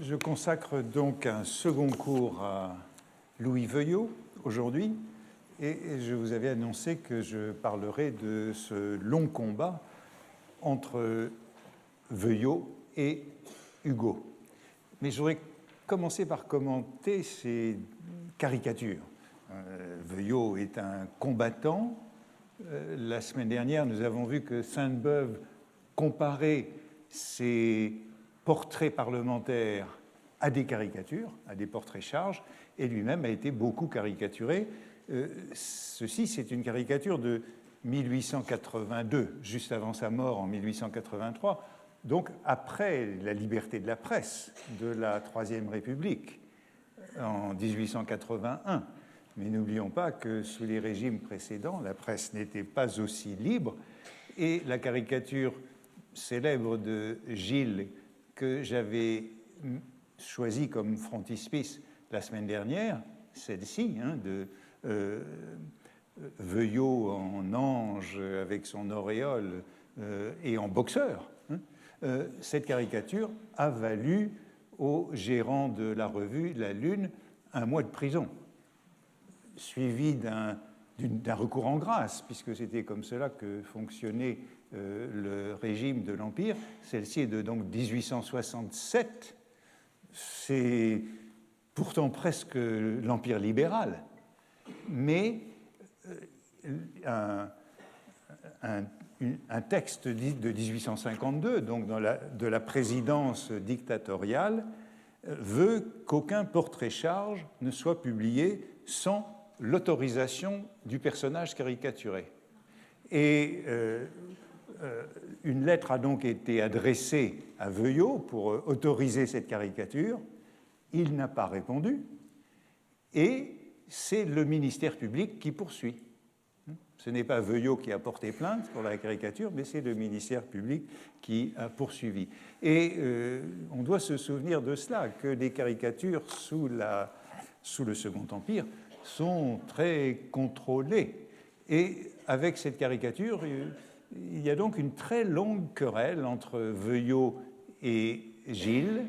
Je consacre donc un second cours à Louis Veuillot aujourd'hui, et je vous avais annoncé que je parlerai de ce long combat entre Veuillot et Hugo. Mais je voudrais commencer par commenter ces caricatures. Veuillot est un combattant. La semaine dernière, nous avons vu que Sainte-Beuve comparait ses portraits parlementaires à des caricatures, à des portraits charges, et lui-même a été beaucoup caricaturé. Ceci, c'est une caricature de 1882, juste avant sa mort en 1883, donc après la liberté de la presse de la Troisième République en 1881. Mais n'oublions pas que sous les régimes précédents, la presse n'était pas aussi libre, et la caricature célèbre de Gilles que j'avais choisie comme frontispice la semaine dernière, celle-ci, de Veuillot en ange avec son auréole et en boxeur, cette caricature a valu au gérant de la revue La Lune 1 mois de prison, suivi d'un recours en grâce, puisque c'était comme cela que fonctionnait le régime de l'Empire. Celle-ci est de donc 1867. C'est pourtant presque l'Empire libéral, mais un texte de 1852, donc de la présidence dictatoriale, veut qu'aucun portrait-charge ne soit publié sans l'autorisation du personnage caricaturé. Et une lettre a donc été adressée à Veuillot pour autoriser cette caricature. Il n'a pas répondu, et c'est le ministère public qui poursuit. Ce n'est pas Veuillot qui a porté plainte pour la caricature, mais c'est le ministère public qui a poursuivi. Et on doit se souvenir de cela, que les caricatures sous le Second Empire sont très contrôlées. Et avec cette caricature, il y a donc une très longue querelle entre Veuillot et Gilles,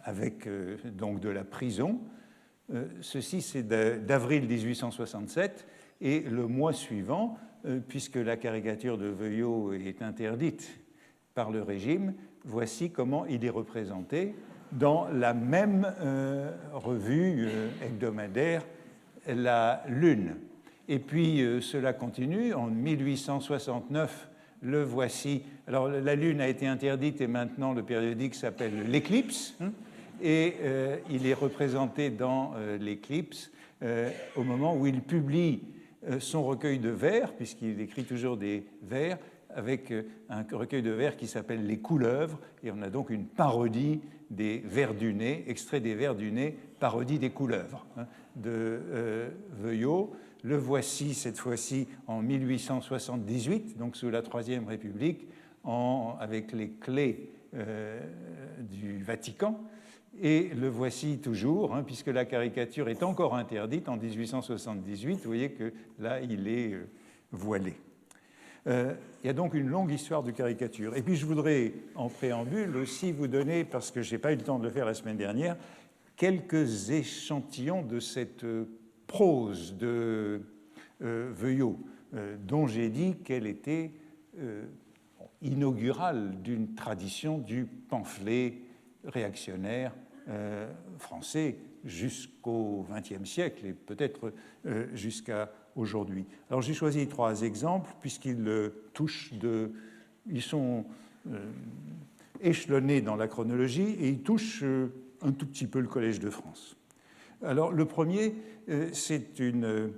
avec donc de la prison. Ceci, c'est d'avril 1867, et le mois suivant, puisque la caricature de Veuillot est interdite par le régime, voici comment il est représenté dans la même revue hebdomadaire, La Lune. Et puis cela continue. En 1869, le voici. Alors La Lune a été interdite et maintenant le périodique s'appelle L'Éclipse. Et il est représenté dans L'Éclipse au moment où il publie son recueil de vers, puisqu'il écrit toujours des vers, avec un recueil de vers qui s'appelle Les Couleuvres, et on a donc une parodie des vers du nez, extrait des vers du nez, parodie des couleuvres de Veuillot. Le voici cette fois-ci en 1878, donc sous la Troisième République, avec les clés du Vatican. Et le voici toujours, puisque la caricature est encore interdite en 1878. Vous voyez que là, il est voilé. Il y a donc une longue histoire de caricature. Et puis, je voudrais, en préambule, aussi vous donner, parce que je n'ai pas eu le temps de le faire la semaine dernière, quelques échantillons de cette prose de Veuillot, dont j'ai dit qu'elle était inaugurale d'une tradition du pamphlet réactionnaire français jusqu'au XXe siècle et peut-être jusqu'à aujourd'hui. Alors j'ai choisi 3 exemples puisqu'ils ils sont échelonnés dans la chronologie et ils touchent un tout petit peu le Collège de France. Alors le premier, c'est une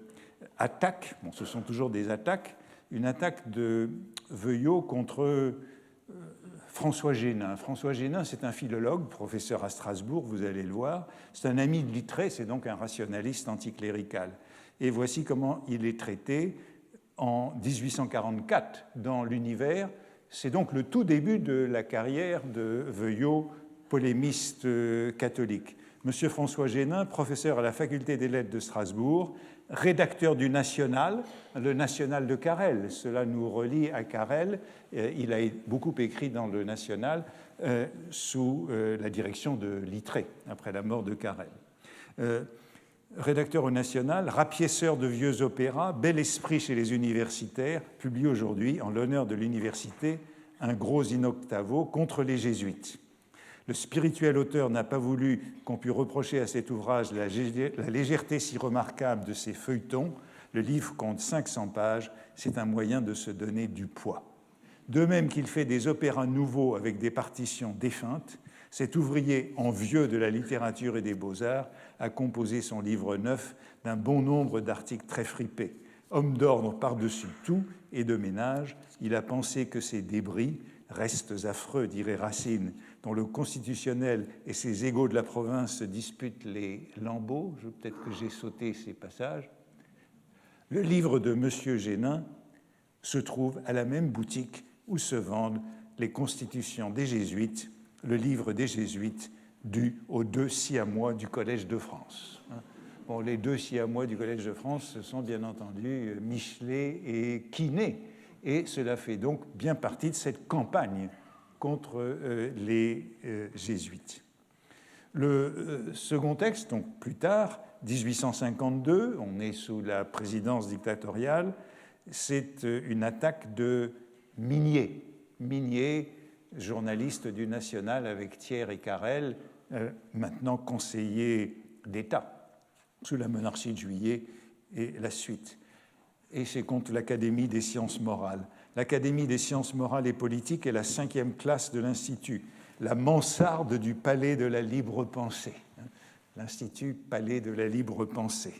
attaque, bon, ce sont toujours des attaques, une attaque de Veuillot contre François Génin. François Génin, c'est un philologue, professeur à Strasbourg, vous allez le voir. C'est un ami de Littré, c'est donc un rationaliste anticlérical. Et voici comment il est traité en 1844 dans l'Univers. C'est donc le tout début de la carrière de Veuillot, polémiste catholique. M. François Génin, professeur à la faculté des lettres de Strasbourg, rédacteur du National, le National de Carrel. Cela nous relie à Carrel. Il a beaucoup écrit dans le National sous la direction de Littré, après la mort de Carrel. Rédacteur au National, rapiéceur de vieux opéras, bel esprit chez les universitaires, publie aujourd'hui, en l'honneur de l'université, un gros in-octavo contre les jésuites. Le spirituel auteur n'a pas voulu qu'on pût reprocher à cet ouvrage la légèreté si remarquable de ses feuilletons. Le livre compte 500 pages, c'est un moyen de se donner du poids. De même qu'il fait des opéras nouveaux avec des partitions défuntes, cet ouvrier en vieux de la littérature et des beaux-arts a composé son livre neuf d'un bon nombre d'articles très fripés. Homme d'ordre par-dessus tout et de ménage, il a pensé que ces débris, restes affreux, dirait Racine, dont le constitutionnel et ses égaux de la province se disputent les lambeaux, peut-être que j'ai sauté ces passages, le livre de M. Génin se trouve à la même boutique où se vendent les constitutions des Jésuites, le livre des Jésuites dû aux 2 siamois du Collège de France. Bon, les 2 siamois du Collège de France, ce sont bien entendu Michelet et Quinet, et cela fait donc bien partie de cette campagne contre les jésuites. Le second texte, donc plus tard, 1852, on est sous la présidence dictatoriale, c'est une attaque de Mignet. Mignet, journaliste du National avec Thiers et Carrel, maintenant conseiller d'État sous la monarchie de Juillet et la suite. Et c'est contre l'Académie des sciences morales. L'Académie des sciences morales et politiques est la 5e classe de l'Institut, la mansarde du Palais de la libre pensée. L'Institut Palais de la libre pensée.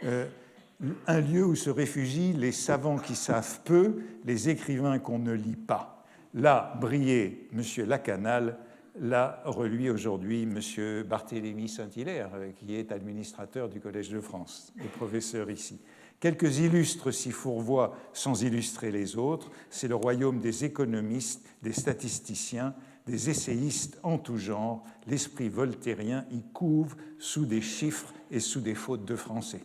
Un lieu où se réfugient les savants qui savent peu, les écrivains qu'on ne lit pas. Là brillait M. Lacanal, là reluit aujourd'hui M. Barthélemy Saint-Hilaire, qui est administrateur du Collège de France et professeur ici. Quelques illustres s'y fourvoient sans illustrer les autres. C'est le royaume des économistes, des statisticiens, des essayistes en tout genre. L'esprit voltairien y couve sous des chiffres et sous des fautes de français.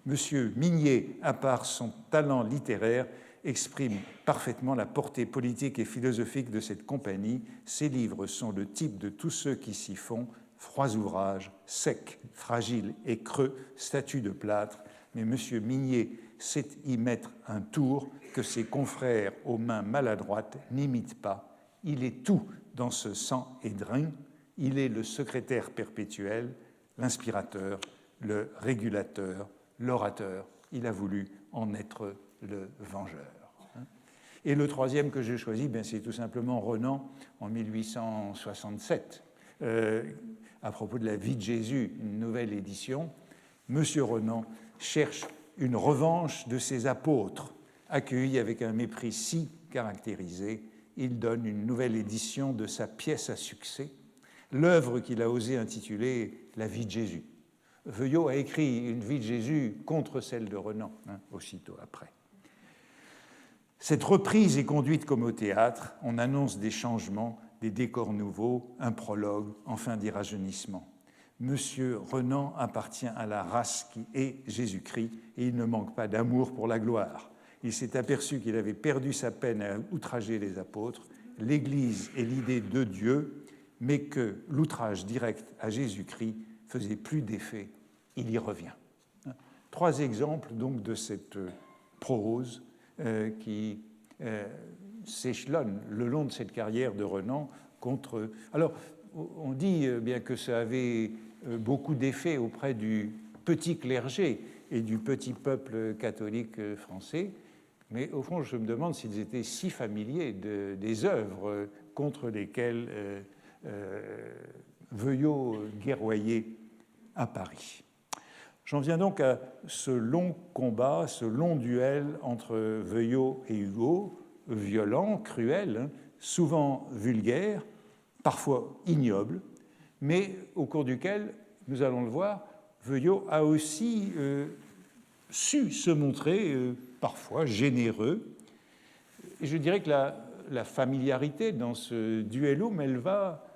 M. Mignet, à part son talent littéraire, exprime parfaitement la portée politique et philosophique de cette compagnie. Ses livres sont le type de tous ceux qui s'y font, froids ouvrages, secs, fragiles et creux, statues de plâtre. Mais M. Mignet sait y mettre un tour que ses confrères aux mains maladroites n'imitent pas. Il est tout dans ce sang édrin. Il est le secrétaire perpétuel, l'inspirateur, le régulateur, l'orateur. Il a voulu en être le vengeur. Et le troisième que j'ai choisi, c'est tout simplement Renan en 1867. À propos de la vie de Jésus, une nouvelle édition. Monsieur Renan cherche une revanche de ses apôtres, accueillis avec un mépris si caractérisé. Il donne une nouvelle édition de sa pièce à succès, l'œuvre qu'il a osé intituler « La vie de Jésus ». Veuillot a écrit une vie de Jésus contre celle de Renan, aussitôt après. Cette reprise est conduite comme au théâtre. On annonce des changements, des décors nouveaux, un prologue, enfin des rajeunissements. Monsieur Renan appartient à la race qui est Jésus-Christ et il ne manque pas d'amour pour la gloire. Il s'est aperçu qu'il avait perdu sa peine à outrager les apôtres. L'Église est l'idée de Dieu, mais que l'outrage direct à Jésus-Christ faisait plus d'effet. Il y revient. 3 exemples donc de cette prose qui s'échelonne le long de cette carrière de Renan contre... Alors, on dit bien que ça avait beaucoup d'effet auprès du petit clergé et du petit peuple catholique français, mais au fond, je me demande s'ils étaient si familiers des œuvres contre lesquelles Veuillot guerroyait à Paris. J'en viens donc à ce long combat, ce long duel entre Veuillot et Hugo, violent, cruel, souvent vulgaire, parfois ignoble, mais au cours duquel, nous allons le voir, Veuillot a aussi su se montrer parfois généreux. Et je dirais que la familiarité dans ce duellum, elle va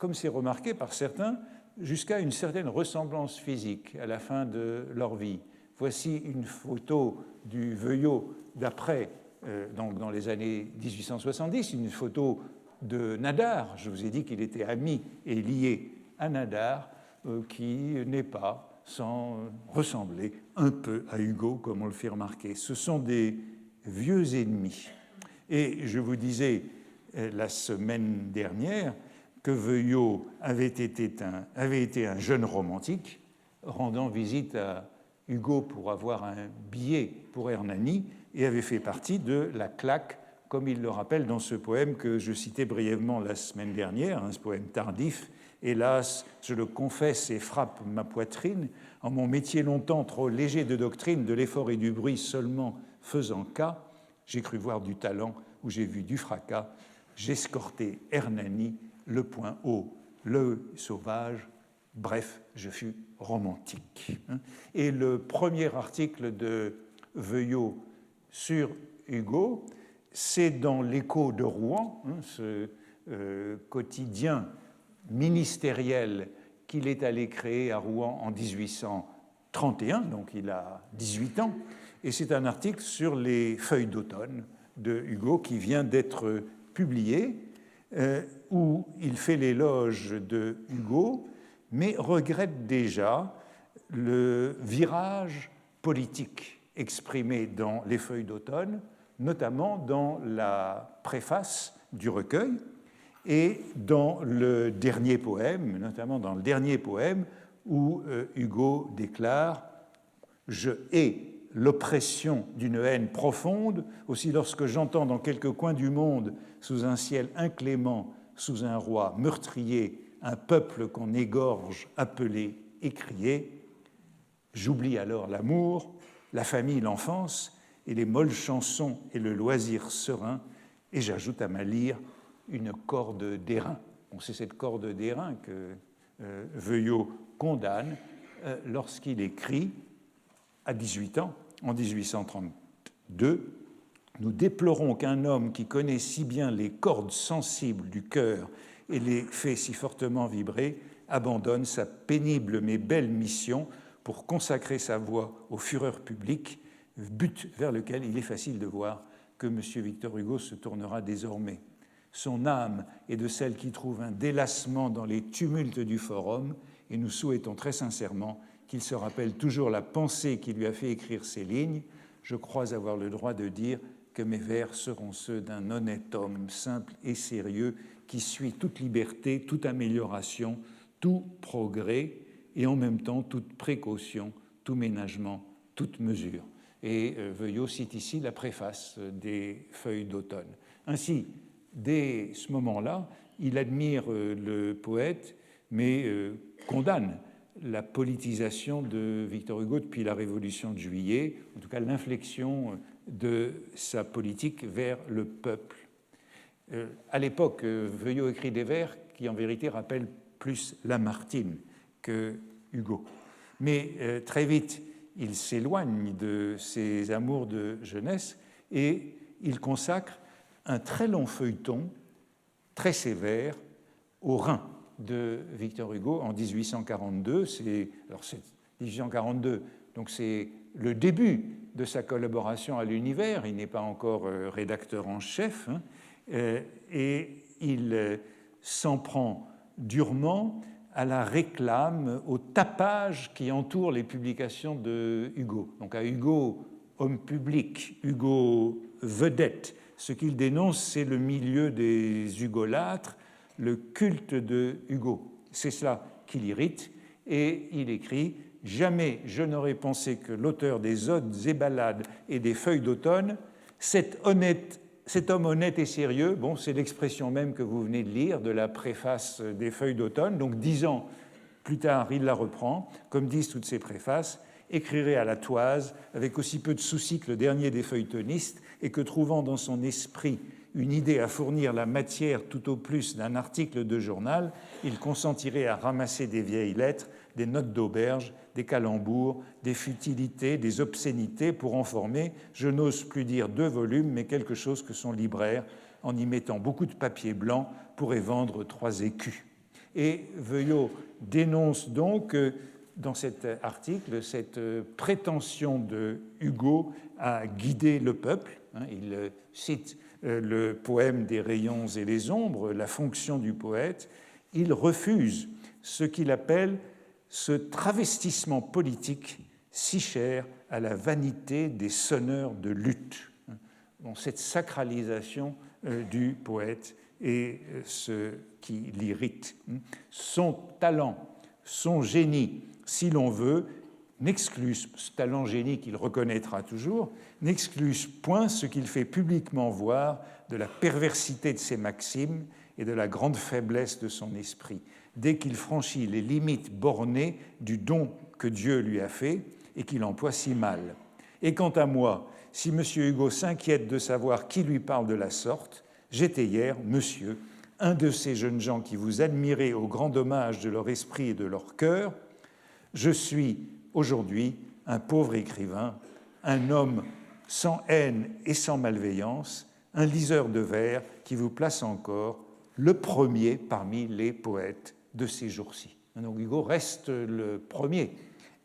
comme c'est remarqué par certains, jusqu'à une certaine ressemblance physique à la fin de leur vie. Voici une photo du Veuillot d'après, donc dans les années 1870, une photo de Nadar. Je vous ai dit qu'il était ami et lié à Nadar, qui n'est pas sans ressembler un peu à Hugo, comme on le fait remarquer. Ce sont des vieux ennemis. Et je vous disais la semaine dernière que Veuillot avait été un jeune romantique rendant visite à Hugo pour avoir un billet pour Hernani et avait fait partie de la claque, comme il le rappelle dans ce poème que je citais brièvement la semaine dernière, ce poème tardif. Hélas, je le confesse et frappe ma poitrine, en mon métier longtemps trop léger de doctrine, de l'effort et du bruit seulement faisant cas, j'ai cru voir du talent où j'ai vu du fracas, j'escortai Hernani, le point haut, le sauvage, bref, je fus romantique. Et le premier article de Veuillot sur Hugo, c'est dans l'Écho de Rouen, ce quotidien ministériel qu'il est allé créer à Rouen en 1831, donc il a 18 ans, et c'est un article sur les feuilles d'automne de Hugo qui vient d'être publié, où il fait l'éloge de Hugo, mais regrette déjà le virage politique exprimé dans les feuilles d'automne, notamment dans la préface du recueil et dans le dernier poème, notamment dans le dernier poème où Hugo déclare « Je hais l'oppression d'une haine profonde, aussi lorsque j'entends dans quelque coin du monde, sous un ciel inclément, sous un roi meurtrier, un peuple qu'on égorge, appelé et crié, j'oublie alors l'amour, la famille, l'enfance, et les molles chansons et le loisir serein, et j'ajoute à ma lyre une corde d'airain. Bon, c'est cette corde d'airain que Veuillot condamne lorsqu'il écrit, à 18 ans, en 1832, « Nous déplorons qu'un homme qui connaît si bien les cordes sensibles du cœur et les fait si fortement vibrer abandonne sa pénible mais belle mission pour consacrer sa voix aux fureurs publiques, but vers lequel il est facile de voir que M. Victor Hugo se tournera désormais. Son âme est de celle qui trouve un délassement dans les tumultes du forum, et nous souhaitons très sincèrement qu'il se rappelle toujours la pensée qui lui a fait écrire ces lignes. Je crois avoir le droit de dire que mes vers seront ceux d'un honnête homme simple et sérieux qui suit toute liberté, toute amélioration, tout progrès et en même temps toute précaution, tout ménagement, toute mesure. » Et Veuillot cite ici la préface des Feuilles d'automne. Ainsi, dès ce moment-là, il admire le poète, mais condamne la politisation de Victor Hugo depuis la Révolution de Juillet, en tout cas l'inflexion de sa politique vers le peuple. À l'époque, Veuillot écrit des vers qui en vérité rappellent plus Lamartine que Hugo. Mais très vite, il s'éloigne de ses amours de jeunesse et il consacre un très long feuilleton, très sévère, au Rhin de Victor Hugo en 1842. C'est 1842, donc c'est le début de sa collaboration à l'Univers. Il n'est pas encore rédacteur en chef, et il s'en prend durement à la réclame, au tapage qui entoure les publications de Hugo. Donc à Hugo, homme public, Hugo vedette. Ce qu'il dénonce, c'est le milieu des hugolâtres, le culte de Hugo. C'est cela qui l'irrite, et il écrit « Jamais je n'aurais pensé que l'auteur des odes et ballades et des feuilles d'automne, cet homme honnête et sérieux, bon, c'est l'expression même que vous venez de lire de la préface des feuilles d'automne, donc 10 ans plus tard, il la reprend, comme disent toutes ces préfaces, écrirait à la toise, avec aussi peu de souci que le dernier des feuilletonistes, et que trouvant dans son esprit une idée à fournir la matière tout au plus d'un article de journal, il consentirait à ramasser des vieilles lettres, des notes d'auberge, des calembours, des futilités, des obscénités pour en former, je n'ose plus dire 2 volumes, mais quelque chose que son libraire, en y mettant beaucoup de papier blanc, pourrait vendre 3 écus. Et Veuillot dénonce donc dans cet article cette prétention de Hugo à guider le peuple. Il cite le poème des rayons et les ombres, la fonction du poète. Il refuse ce qu'il appelle ce travestissement politique si cher à la vanité des sonneurs de lutte. Bon, cette sacralisation du poète est ce qui l'irrite. Son talent, son génie, si l'on veut, n'exclusent, ce talent-génie qu'il reconnaîtra toujours, n'exclusent point ce qu'il fait publiquement voir de la perversité de ses maximes et de la grande faiblesse de son esprit, dès qu'il franchit les limites bornées du don que Dieu lui a fait et qu'il emploie si mal. Et quant à moi, si M. Hugo s'inquiète de savoir qui lui parle de la sorte, j'étais hier, monsieur, un de ces jeunes gens qui vous admirez au grand dommage de leur esprit et de leur cœur. Je suis aujourd'hui un pauvre écrivain, un homme sans haine et sans malveillance, un liseur de vers qui vous place encore le premier parmi les poètes de ces jours-ci. Donc Hugo reste le premier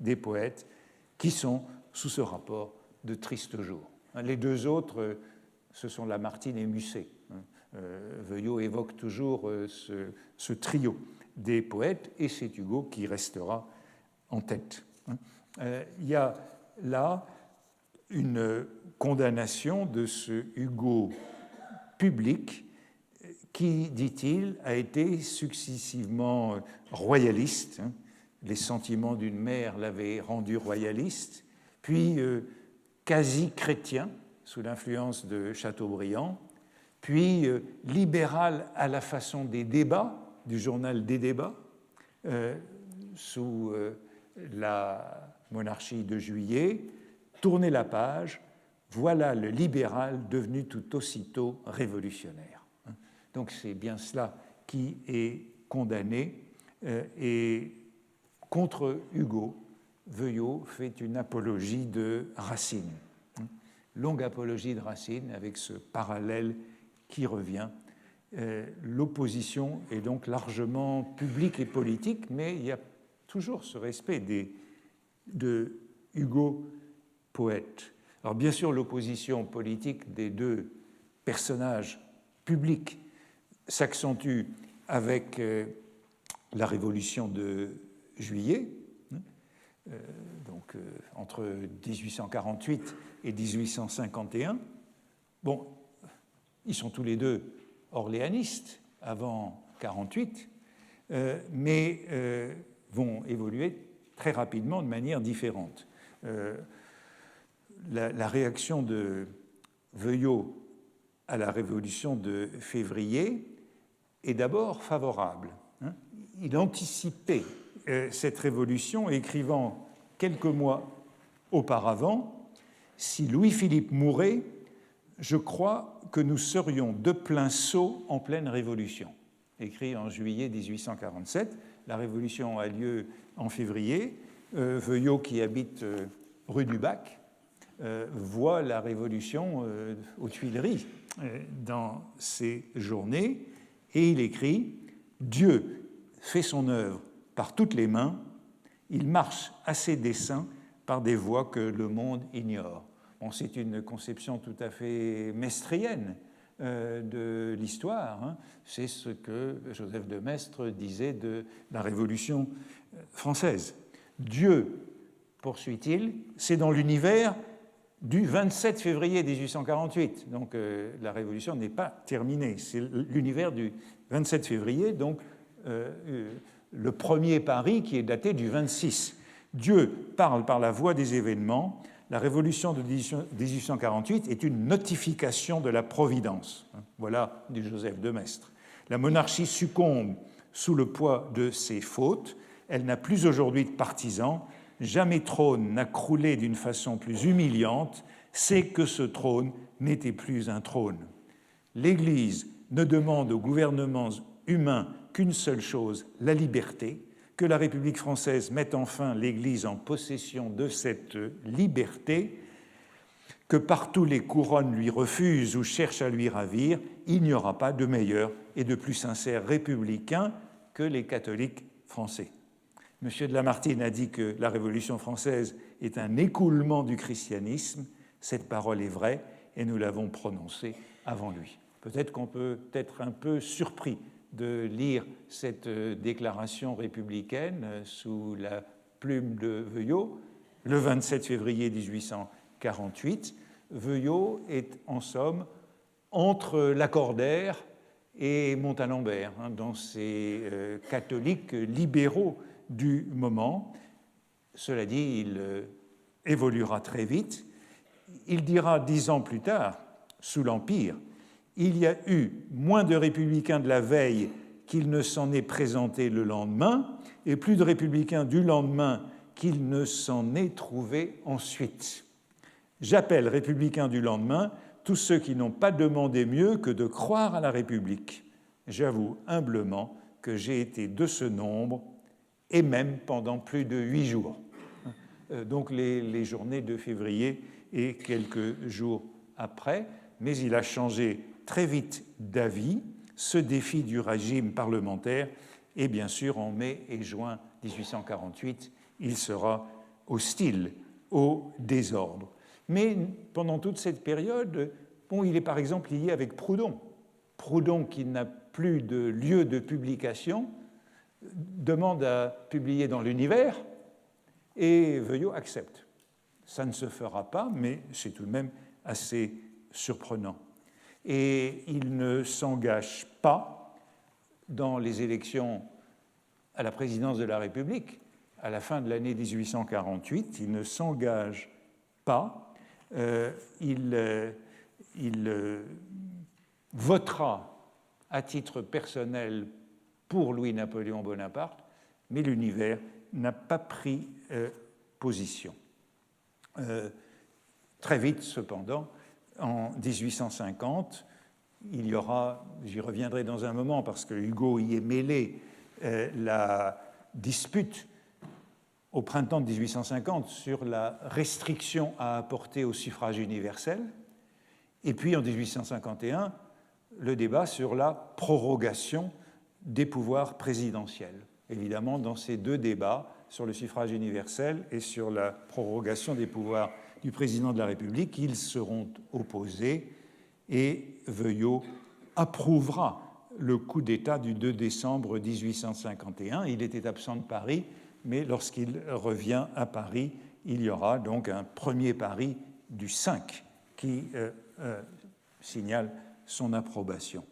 des poètes qui sont sous ce rapport de triste jour. Les deux autres, ce sont Lamartine et Musset. Veuillot évoque toujours ce trio des poètes et c'est Hugo qui restera en tête. Il y a là une condamnation de ce Hugo public qui, dit-il, a été successivement royaliste. Les sentiments d'une mère l'avaient rendu royaliste, puis quasi chrétien sous l'influence de Chateaubriand, puis libéral à la façon des débats, du journal des débats, sous la monarchie de Juillet, tournez la page, voilà le libéral devenu tout aussitôt révolutionnaire. Donc c'est bien cela qui est condamné, et contre Hugo, Veuillot fait une apologie de Racine. Longue apologie de Racine avec ce parallèle qui revient. L'opposition est donc largement publique et politique, mais il y a toujours ce respect de Hugo poète. Alors bien sûr, l'opposition politique des deux personnages publics s'accentue avec la Révolution de Juillet, donc entre 1848 et 1851. Bon, ils sont tous les deux orléanistes avant 48, mais vont évoluer très rapidement de manière différente. La réaction de Veuillot à la Révolution de février est d'abord favorable. Il anticipait cette révolution, écrivant quelques mois auparavant « Si Louis-Philippe mourait, je crois que nous serions de plein saut en pleine révolution », écrit en juillet 1847. La révolution a lieu en février. Veuillot, qui habite rue du Bac, voit la révolution aux Tuileries dans ces journées, et il écrit « Dieu fait son œuvre par toutes les mains, il marche à ses desseins par des voies que le monde ignore. » Bon, c'est une conception tout à fait mestrienne de l'histoire. C'est ce que Joseph de Maistre disait de la Révolution française. Dieu, poursuit-il, c'est dans l'univers du 27 février 1848. Donc la Révolution n'est pas terminée. C'est l'univers du 27 février, donc le premier Paris qui est daté du 26. Dieu parle par la voie des événements. La Révolution de 1848 est une notification de la Providence. Voilà du Joseph de Maistre. La monarchie succombe sous le poids de ses fautes. Elle n'a plus aujourd'hui de partisans. Jamais trône n'a croulé d'une façon plus humiliante. C'est que ce trône n'était plus un trône. L'Église ne demande aux gouvernements humains qu'une seule chose, la liberté, que la République française mette enfin l'Église en possession de cette liberté, que partout les couronnes lui refusent ou cherchent à lui ravir, il n'y aura pas de meilleur et de plus sincère républicain que les catholiques français. M. de Lamartine a dit que la Révolution française est un écoulement du christianisme. Cette parole est vraie et nous l'avons prononcée avant lui. Peut-être qu'on peut être un peu surpris de lire cette déclaration républicaine sous la plume de Veuillot, le 27 février 1848. Veuillot est en somme entre Lacordaire et Montalembert, dans ces catholiques libéraux du moment. Cela dit, il évoluera très vite. Il dira 10 ans plus tard, sous l'Empire, il y a eu moins de républicains de la veille qu'il ne s'en est présenté le lendemain, et plus de républicains du lendemain qu'il ne s'en est trouvé ensuite. J'appelle républicains du lendemain tous ceux qui n'ont pas demandé mieux que de croire à la République. J'avoue humblement que j'ai été de ce nombre, et même pendant plus de 8 jours. Donc les journées de février et quelques jours après, mais il a changé très vite d'avis, ce défi du régime parlementaire, et bien sûr en mai et juin 1848, il sera hostile au désordre. Mais pendant toute cette période, il est par exemple lié avec Proudhon. Proudhon, qui n'a plus de lieu de publication, demande à publier dans l'Univers et Veuillot accepte. Ça ne se fera pas, mais c'est tout de même assez surprenant. Et il ne s'engage pas dans les élections à la présidence de la République à la fin de l'année 1848. Il ne s'engage pas. Il votera à titre personnel pour Louis-Napoléon Bonaparte, mais l'Univers n'a pas pris position. Très vite, cependant, en 1850, il y aura, j'y reviendrai dans un moment parce que Hugo y est mêlé, la dispute au printemps de 1850 sur la restriction à apporter au suffrage universel, et puis en 1851, le débat sur la prorogation des pouvoirs présidentiels. Évidemment, dans ces deux débats, sur le suffrage universel et sur la prorogation des pouvoirs du président de la République, ils seront opposés et Veuillot approuvera le coup d'État du 2 décembre 1851. Il était absent de Paris, mais lorsqu'il revient à Paris, il y aura donc un premier Paris du 5 qui signale son approbation.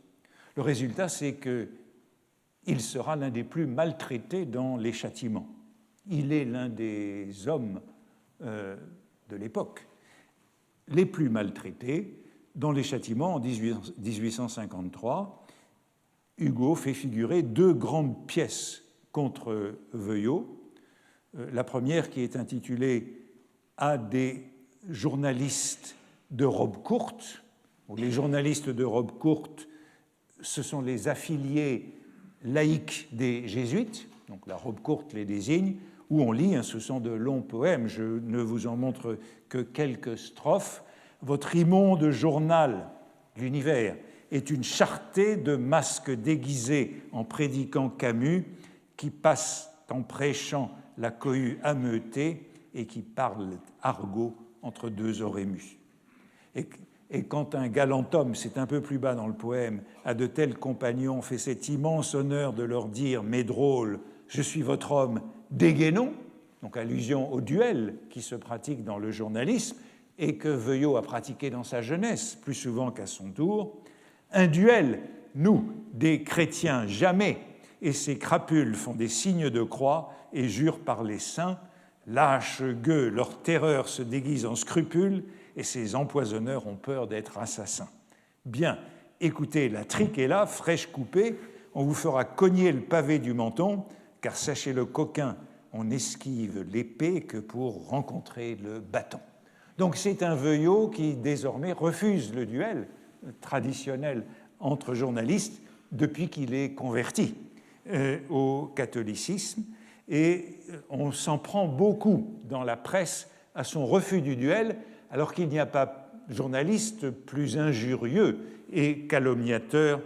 Le résultat, c'est qu'il sera l'un des plus maltraités dans les châtiments. Il est l'un des hommes de l'époque les plus maltraités. Dans les châtiments, en 1853, Hugo fait figurer 2 grandes pièces contre Veuillot. La première qui est intitulée « À des journalistes de robe courte ». Les journalistes de robe courte, ce sont les affiliés laïcs des jésuites, donc la robe courte les désigne, où on lit, ce sont de longs poèmes, je ne vous en montre que quelques strophes. Votre immonde journal, l'Univers, est une charretée de masques déguisés en prédiquant Camus, qui passent en prêchant la cohue ameutée et qui parlent argot entre 2 orémus. Et quand un galant homme, c'est un peu plus bas dans le poème, a de tels compagnons, fait cet immense honneur de leur dire « Mes drôles, je suis votre homme, dégainons », donc allusion au duel qui se pratique dans le journalisme et que Veuillot a pratiqué dans sa jeunesse, plus souvent qu'à son tour. Un duel, nous, des chrétiens, jamais, et ces crapules font des signes de croix et jurent par les saints. Lâches gueux, leur terreur se déguise en scrupules et ces empoisonneurs ont peur d'être assassins. Bien, écoutez, la trique est là, fraîche coupée, on vous fera cogner le pavé du menton, car sachez-le coquin, on esquive l'épée que pour rencontrer le bâton. Donc c'est un Veuillot qui désormais refuse le duel traditionnel entre journalistes depuis qu'il est converti au catholicisme, et on s'en prend beaucoup dans la presse à son refus du duel, alors qu'il n'y a pas journaliste plus injurieux et calomniateur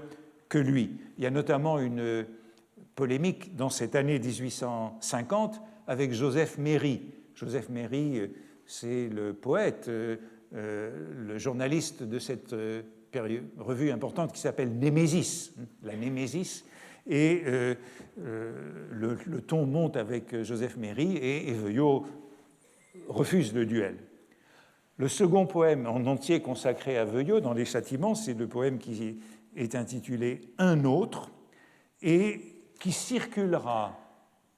que lui. Il y a notamment une polémique dans cette année 1850 avec Joseph Méry. Joseph Méry, c'est le poète, le journaliste de cette revue importante qui s'appelle Némésis, la Némésis, et le ton monte avec Joseph Méry et Veuillot refuse le duel. Le second poème en entier consacré à Veuillot dans Les Châtiments, c'est le poème qui est intitulé Un autre et qui circulera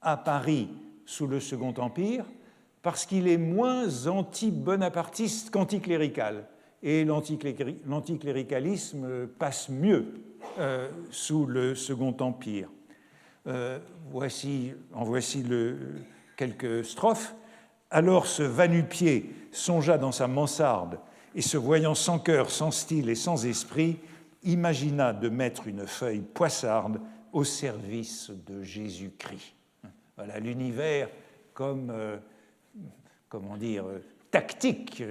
à Paris sous le Second Empire parce qu'il est moins anti-bonapartiste qu'anticlérical. Et l'anticléricalisme passe mieux sous le Second Empire. En voici quelques strophes. Alors ce va-nu-pied songea dans sa mansarde et se voyant sans cœur, sans style et sans esprit, imagina de mettre une feuille poissarde au service de Jésus-Christ. Voilà l'univers comme, tactique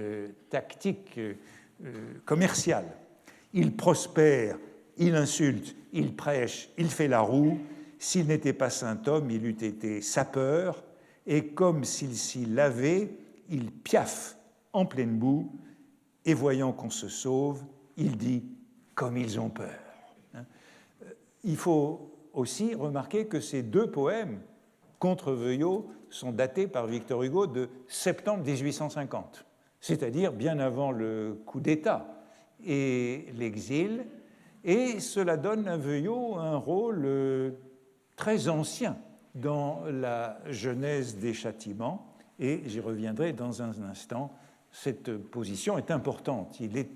commerciale. Il prospère, il insulte, il prêche, il fait la roue. S'il n'était pas saint homme, il eût été sapeur, et comme s'il s'y lavait, il piaffe en pleine boue, et voyant qu'on se sauve, il dit « comme ils ont peur ». Il faut aussi remarquer que ces deux poèmes contre Veuillot sont datés par Victor Hugo de septembre 1850, c'est-à-dire bien avant le coup d'État et l'exil, et cela donne à Veuillot un rôle très ancien dans la genèse des châtiments, et j'y reviendrai dans un instant. Cette position est importante, il est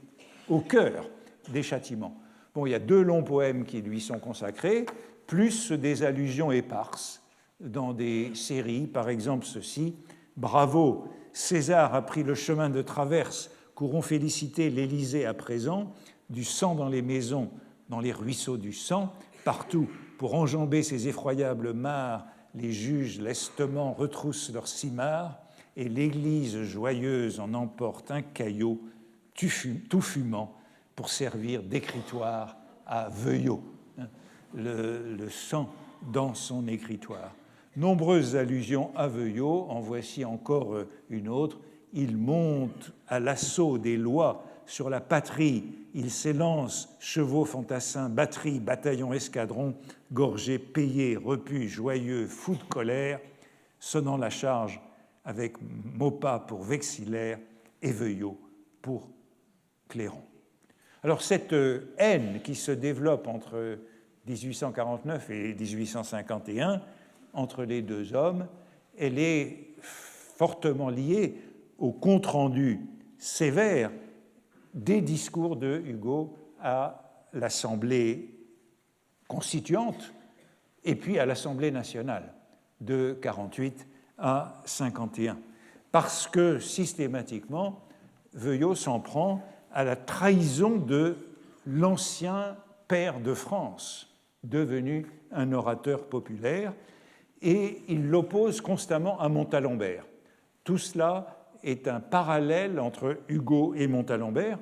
au cœur des châtiments. Bon, il y a deux longs poèmes qui lui sont consacrés, plus des allusions éparses dans des séries, par exemple ceci, « Bravo, César a pris le chemin de traverse, courons féliciter l'Élysée à présent, du sang dans les maisons, dans les ruisseaux du sang, partout, pour enjamber ces effroyables mares, les juges lestement retroussent leurs cimards, et l'Église joyeuse en emporte un caillot, tout fumant, pour servir d'écritoire à Veuillot. Le sang dans son écritoire. Nombreuses allusions à Veuillot, en voici encore une autre. Il monte à l'assaut des lois sur la patrie, il s'élance, chevaux fantassins, batterie, bataillon, escadron, gorgé, payé, repu, joyeux, fou de colère, sonnant la charge avec Maupas pour vexillaire et Veuillot pour clairon. Alors cette haine qui se développe entre 1849 et 1851 entre les deux hommes, elle est fortement liée au compte-rendu sévère des discours de Hugo à l'Assemblée constituante et puis à l'Assemblée nationale de 48 à 51, parce que systématiquement, Veuillot s'en prend à la trahison de l'ancien pair de France, devenu un orateur populaire, et il l'oppose constamment à Montalembert. Tout cela est un parallèle entre Hugo et Montalembert,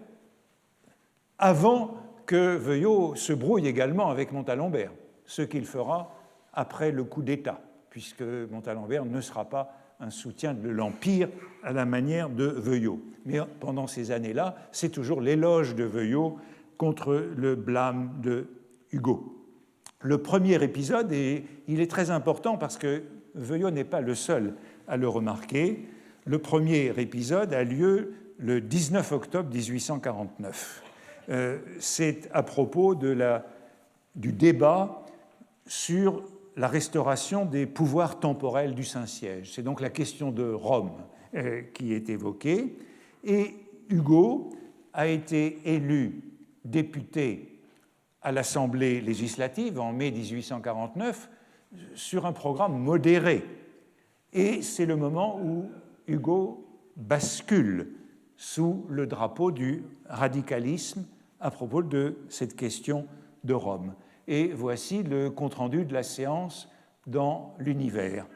avant que Veuillot se brouille également avec Montalembert, ce qu'il fera après le coup d'État, puisque Montalembert ne sera pas un soutien de l'Empire à la manière de Veuillot. Mais pendant ces années-là, c'est toujours l'éloge de Veuillot contre le blâme de Hugo. Le premier épisode, et il est très important parce que Veuillot n'est pas le seul à le remarquer, le premier épisode a lieu le 19 octobre 1849. C'est à propos du débat sur la restauration des pouvoirs temporels du Saint-Siège. C'est donc la question de Rome qui est évoquée. Et Hugo a été élu député à l'Assemblée législative en mai 1849 sur un programme modéré. Et c'est le moment où Hugo bascule sous le drapeau du radicalisme à propos de cette question de Rome. Et voici le compte-rendu de la séance dans l'Univers.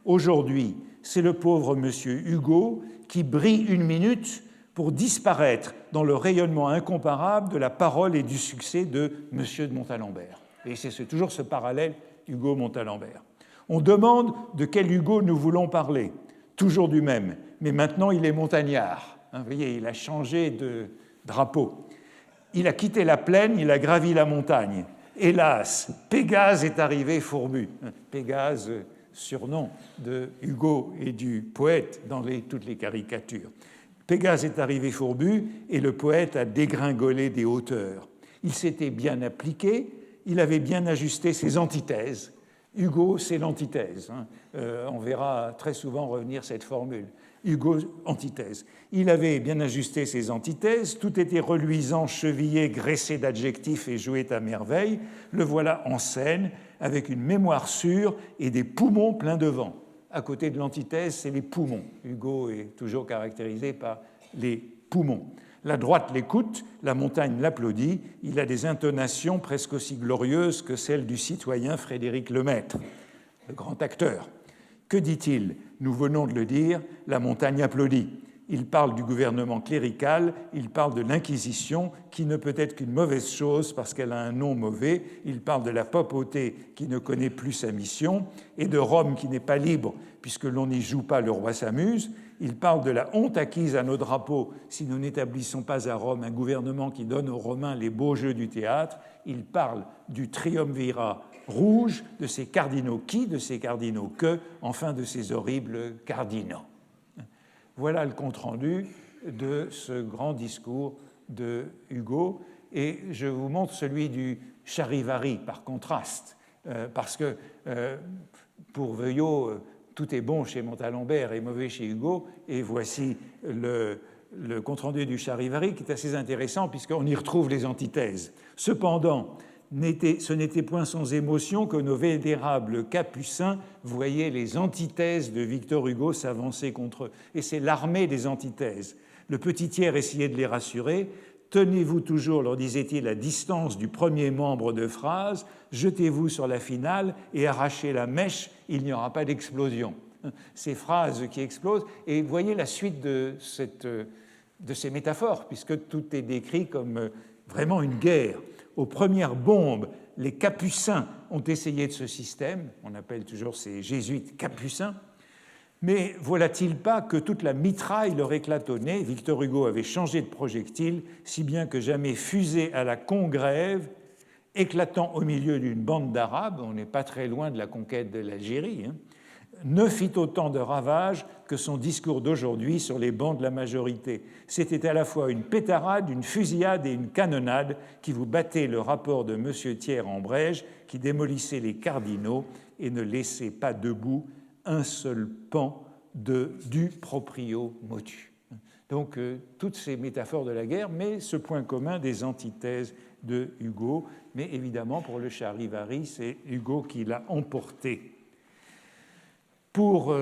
Aujourd'hui, c'est le pauvre monsieur Hugo qui brille une minute pour disparaître dans le rayonnement incomparable de la parole et du succès de monsieur de Montalembert. Et c'est toujours ce parallèle Hugo Montalembert. On demande de quel Hugo nous voulons parler. Toujours du même, mais maintenant il est montagnard. Vous voyez, il a changé de drapeau. Il a quitté la plaine, il a gravi la montagne. Hélas, Pégase est arrivé fourbu. Pégase, surnom de Hugo et du poète dans toutes les caricatures. Pégase est arrivé fourbu et le poète a dégringolé des hauteurs. Il s'était bien appliqué, il avait bien ajusté ses antithèses. Hugo, c'est l'antithèse. On verra très souvent revenir cette formule. Hugo, antithèse. Il avait bien ajusté ses antithèses, tout était reluisant, chevillé, graissé d'adjectifs et jouait à merveille. Le voilà en scène, avec une mémoire sûre et des poumons pleins de vent. À côté de l'antithèse, c'est les poumons. Hugo est toujours caractérisé par les poumons. La droite l'écoute, la montagne l'applaudit, il a des intonations presque aussi glorieuses que celles du citoyen Frédéric Lemaître, le grand acteur. Que dit-il? Nous venons de le dire, la montagne applaudit. Il parle du gouvernement clérical, il parle de l'Inquisition, qui ne peut être qu'une mauvaise chose parce qu'elle a un nom mauvais, il parle de la papauté qui ne connaît plus sa mission, et de Rome qui n'est pas libre puisque l'on n'y joue pas, le roi s'amuse. Il parle de la honte acquise à nos drapeaux si nous n'établissons pas à Rome un gouvernement qui donne aux Romains les beaux jeux du théâtre. Il parle du triumvirat rouge, de ces cardinaux qui, de ces cardinaux que, enfin de ces horribles cardinaux. Voilà le compte-rendu de ce grand discours de Hugo. Et je vous montre celui du Charivari, par contraste, parce que pour Veuillot, tout est bon chez Montalembert et mauvais chez Hugo. Et voici le compte-rendu du Charivari, qui est assez intéressant, puisqu'on y retrouve les antithèses. Cependant, ce n'était point sans émotion que nos vénérables capucins voyaient les antithèses de Victor Hugo s'avancer contre eux. Et c'est l'armée des antithèses. Le petit tiers essayait de les rassurer. Tenez-vous toujours, leur disait-il, à distance du premier membre de phrase, jetez-vous sur la finale et arrachez la mèche, il n'y aura pas d'explosion. Ces phrases qui explosent. Et voyez la suite de ces métaphores, puisque tout est décrit comme vraiment une guerre. Aux premières bombes, les capucins ont essayé de ce système, on appelle toujours ces jésuites capucins, mais voilà-t-il pas que toute la mitraille leur éclate au nez? Victor Hugo avait changé de projectile, si bien que jamais fusée à la Congrève, éclatant au milieu d'une bande d'Arabes, on n'est pas très loin de la conquête de l'Algérie, ne fit autant de ravages que son discours d'aujourd'hui sur les bancs de la majorité. C'était à la fois une pétarade, une fusillade et une canonnade qui vous battait le rapport de M. Thiers en Brège, qui démolissait les cardinaux et ne laissait pas debout un seul pan du proprio motu. Donc, toutes ces métaphores de la guerre, mais ce point commun des antithèses de Hugo. Mais évidemment, pour le Charivari, c'est Hugo qui l'a emporté. Pour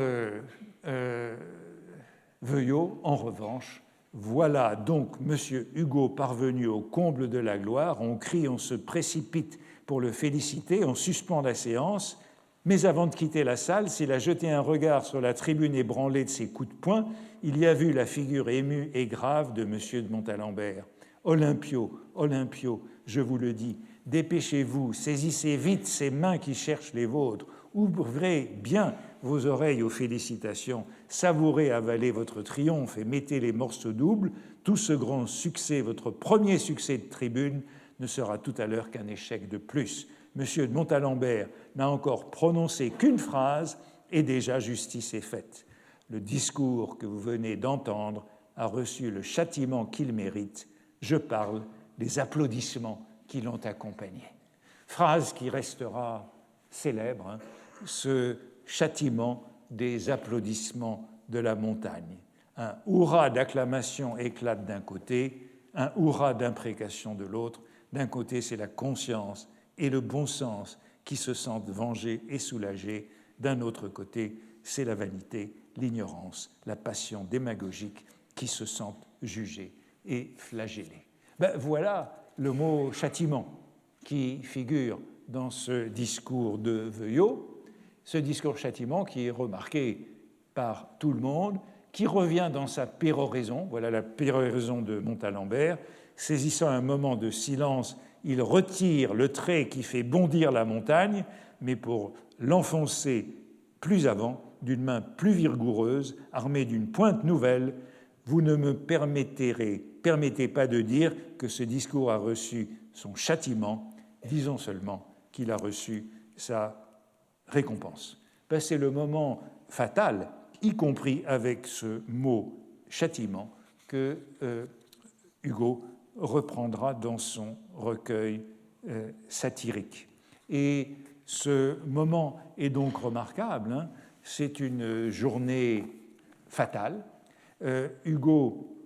Veuillot, en revanche, voilà donc M. Hugo parvenu au comble de la gloire. On crie, on se précipite pour le féliciter, on suspend la séance. Mais avant de quitter la salle, s'il a jeté un regard sur la tribune ébranlée de ses coups de poing, il y a vu la figure émue et grave de M. de Montalembert. Olympio, Olympio, je vous le dis, dépêchez-vous, saisissez vite ces mains qui cherchent les vôtres, ouvrez bien vos oreilles aux félicitations, savourez, avalez votre triomphe et mettez les morceaux doubles. Tout ce grand succès, votre premier succès de tribune, ne sera tout à l'heure qu'un échec de plus. Monsieur de Montalembert n'a encore prononcé qu'une phrase et déjà justice est faite. Le discours que vous venez d'entendre a reçu le châtiment qu'il mérite. Je parle des applaudissements qui l'ont accompagné. Phrase qui restera célèbre, ce châtiment des applaudissements de la montagne. Un hurrah d'acclamation éclate d'un côté, un hurrah d'imprécation de l'autre. D'un côté, c'est la conscience et le bon sens qui se sentent vengés et soulagés. D'un autre côté, c'est la vanité, l'ignorance, la passion démagogique qui se sentent jugés et flagellés. Voilà le mot châtiment qui figure dans ce discours de Veuillot, ce discours châtiment qui est remarqué par tout le monde, qui revient dans sa péroraison, voilà la péroraison de Montalembert, saisissant un moment de silence, il retire le trait qui fait bondir la montagne, mais pour l'enfoncer plus avant d'une main plus vigoureuse, armée d'une pointe nouvelle. Vous ne me permettez pas de dire que ce discours a reçu son châtiment, disons seulement qu'il a reçu sa récompense. Ben, c'est le moment fatal, y compris avec ce mot châtiment, que Hugo reprendra dans son recueil satirique. Et ce moment est donc remarquable, hein. C'est une journée fatale. Hugo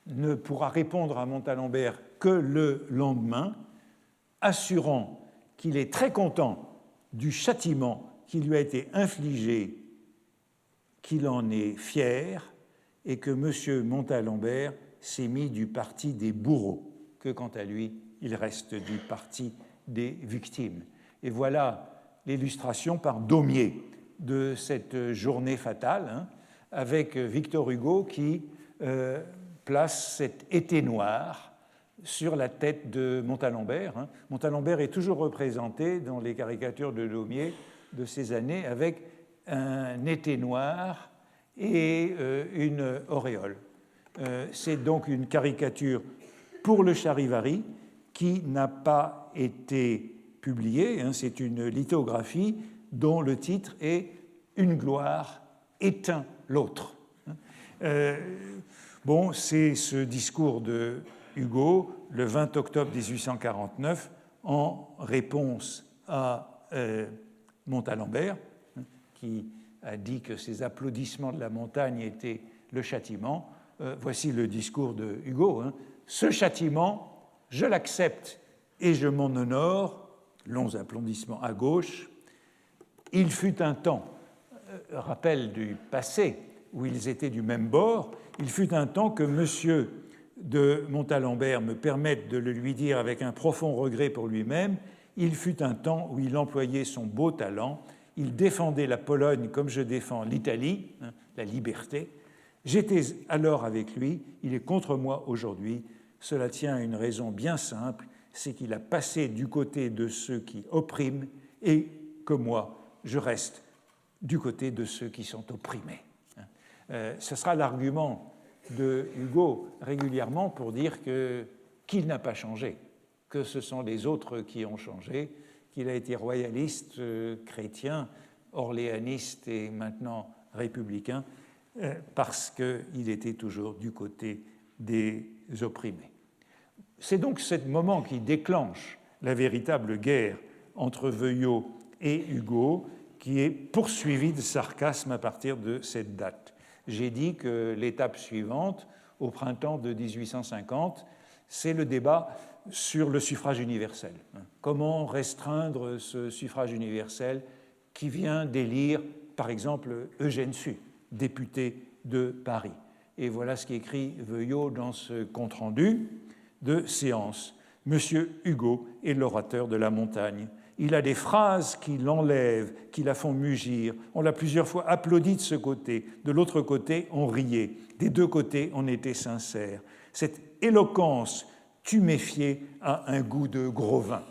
ne pourra répondre à Montalembert que le lendemain, assurant qu'il est très content du châtiment qui lui a été infligé, qu'il en est fier, et que M. Montalembert s'est mis du parti des bourreaux, que quant à lui, il reste du parti des victimes. Et voilà l'illustration par Daumier de cette journée fatale, hein, avec Victor Hugo qui place cet été noir sur la tête de Montalembert. Hein. Montalembert est toujours représenté dans les caricatures de Daumier de ces années avec un été noir et une auréole. C'est donc une caricature pour le Charivari qui n'a pas été publiée. Hein. C'est une lithographie dont le titre est « Une gloire éteint l'autre ». Bon, c'est ce discours de Hugo, le 20 octobre 1849, en réponse à Montalembert, qui a dit que ces applaudissements de la montagne étaient le châtiment. Voici le discours de Hugo. Hein. Ce châtiment, je l'accepte et je m'en honore. Longs applaudissements à gauche. Il fut un temps, rappel du passé, où ils étaient du même bord, il fut un temps que M. de Montalembert me permette de le lui dire avec un profond regret pour lui-même, il fut un temps où il employait son beau talent, il défendait la Pologne comme je défends l'Italie, hein, la liberté. J'étais alors avec lui, il est contre moi aujourd'hui. Cela tient à une raison bien simple, c'est qu'il a passé du côté de ceux qui oppriment et que moi, je reste du côté de ceux qui sont opprimés. Ce sera l'argument de Hugo régulièrement pour dire qu'il n'a pas changé, que ce sont les autres qui ont changé, qu'il a été royaliste, chrétien, orléaniste et maintenant républicain, parce qu'il était toujours du côté des opprimés. C'est donc ce moment qui déclenche la véritable guerre entre Veuillot et Hugo, qui est poursuivie de sarcasme à partir de cette date. J'ai dit que l'étape suivante, au printemps de 1850, c'est le débat sur le suffrage universel. Comment restreindre ce suffrage universel qui vient d'élire, par exemple, Eugène Sue, député de Paris. Et voilà ce qu'écrit Veuillot dans ce compte-rendu de séance. Monsieur Hugo est l'orateur de la montagne. Il a des phrases qui l'enlèvent, qui la font mugir. On l'a plusieurs fois applaudi de ce côté. De l'autre côté, on riait. Des deux côtés, on était sincère. Cette éloquence tuméfiée a un goût de gros vin.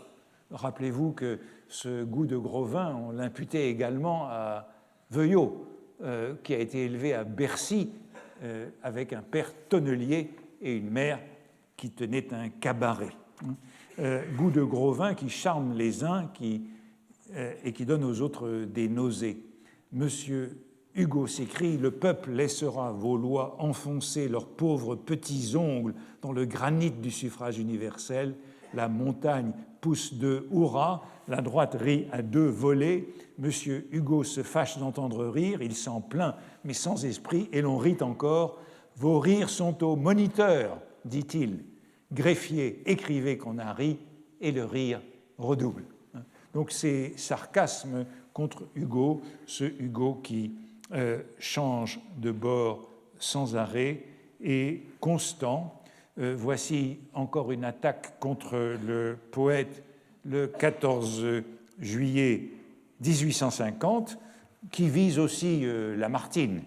Rappelez-vous que ce goût de gros vin, on l'imputait également à Veuillot, qui a été élevé à Bercy avec un père tonnelier et une mère qui tenait un cabaret. Goût de gros vin qui charme les uns et qui donne aux autres des nausées. Monsieur Hugo s'écrie « Le peuple laissera vos lois enfoncer leurs pauvres petits ongles dans le granit du suffrage universel. La montagne pousse de hurrahs, la droite rit à deux volées. Monsieur Hugo se fâche d'entendre rire, il s'en plaint, mais sans esprit, et l'on rit encore. Vos rires sont au moniteur, dit-il. Greffier, écrivez qu'on a ri, et le rire redouble. » Donc c'est sarcasme contre Hugo, ce Hugo qui change de bord sans arrêt et constant. Voici encore une attaque contre le poète le 14 juillet 1850, qui vise aussi Lamartine.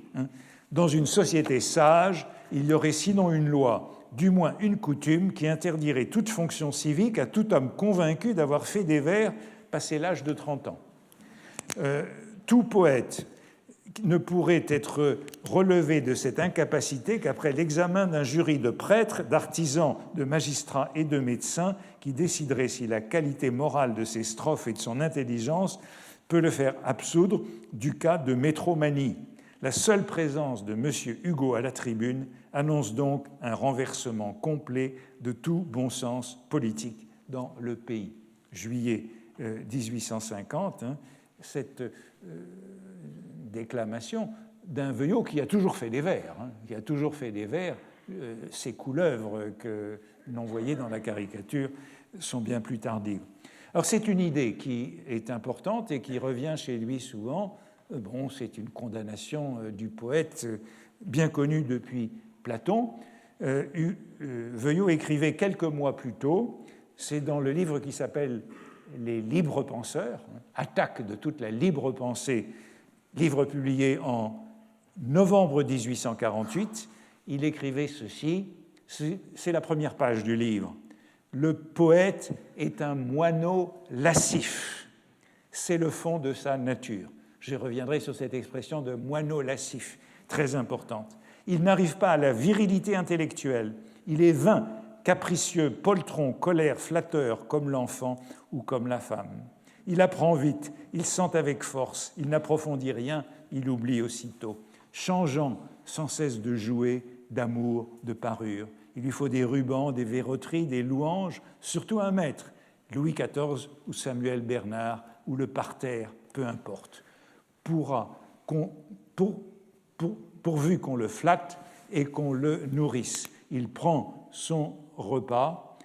Dans une société sage, il y aurait sinon une loi, du moins une coutume qui interdirait toute fonction civique à tout homme convaincu d'avoir fait des vers passé l'âge de 30 ans. Tout poète ne pourrait être relevé de cette incapacité qu'après l'examen d'un jury de prêtres, d'artisans, de magistrats et de médecins qui déciderait si la qualité morale de ses strophes et de son intelligence peut le faire absoudre du cas de métromanie. La seule présence de M. Hugo à la tribune annonce donc un renversement complet de tout bon sens politique dans le pays. Juillet 1850, cette déclamation d'un Veuillot qui a toujours fait des vers, ces couleuvres que l'on voyait dans la caricature sont bien plus tardives. Alors c'est une idée qui est importante et qui revient chez lui souvent. Bon, c'est une condamnation du poète bien connue depuis Platon. Veuillot écrivait quelques mois plus tôt, c'est dans le livre qui s'appelle Les libres penseurs, attaque de toute la libre pensée, livre publié en novembre 1848, il écrivait ceci, c'est la première page du livre. Le poète est un moineau lascif, c'est le fond de sa nature. Je reviendrai sur cette expression de moineau lascif, très importante. Il n'arrive pas à la virilité intellectuelle, il est vain, capricieux, poltron, colère, flatteur, comme l'enfant ou comme la femme. Il apprend vite, il sent avec force, il n'approfondit rien, il oublie aussitôt. Changeant sans cesse de jouer, d'amour, de parure. Il lui faut des rubans, des verroteries, des louanges, surtout un maître, Louis XIV ou Samuel Bernard, ou le parterre, peu importe. Pourvu qu'on le flatte et qu'on le nourrisse. Il prend son repas,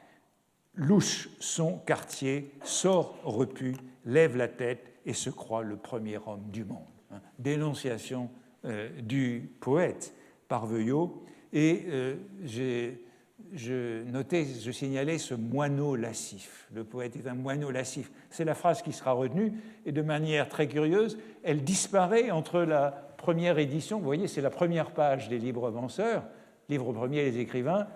louche son quartier, sort repu, lève la tête et se croit le premier homme du monde. Dénonciation du poète par Veuillot. Et je signalais ce moineau lascif. Le poète est un moineau lascif. C'est la phrase qui sera retenue, et de manière très curieuse, elle disparaît entre la première édition, vous voyez, c'est la première page des Libres penseurs, livre premier, les écrivains,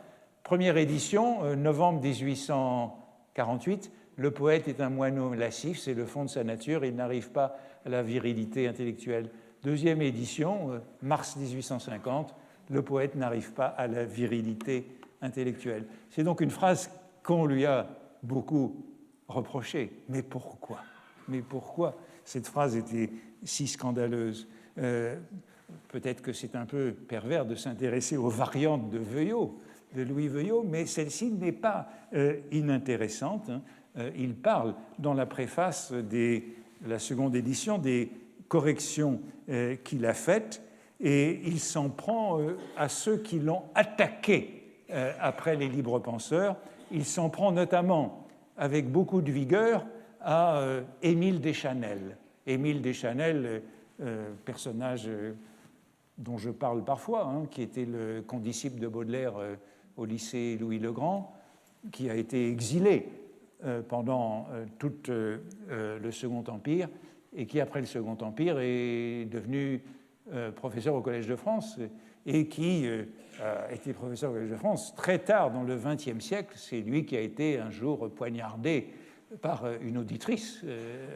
première édition, novembre 1848, le poète est un moineau lascif, c'est le fond de sa nature, il n'arrive pas à la virilité intellectuelle. Deuxième édition, mars 1850, le poète n'arrive pas à la virilité intellectuelle. C'est donc une phrase qu'on lui a beaucoup reprochée. Mais pourquoi ? Mais pourquoi cette phrase était si scandaleuse ? Peut-être que c'est un peu pervers de s'intéresser aux variantes de Veuillot, de Louis Veuillot, mais celle-ci n'est pas inintéressante. Il parle dans la préface de la seconde édition des corrections qu'il a faites, et il s'en prend à ceux qui l'ont attaqué après les libres penseurs. Il s'en prend notamment avec beaucoup de vigueur à Émile Deschanel. Émile Deschanel, personnage dont je parle parfois, qui était le condisciple de Baudelaire au lycée Louis-le-Grand, qui a été exilé pendant tout le Second Empire et qui, après le Second Empire, est devenu professeur au Collège de France et qui a été professeur au Collège de France très tard dans le XXe siècle. C'est lui qui a été un jour poignardé par une auditrice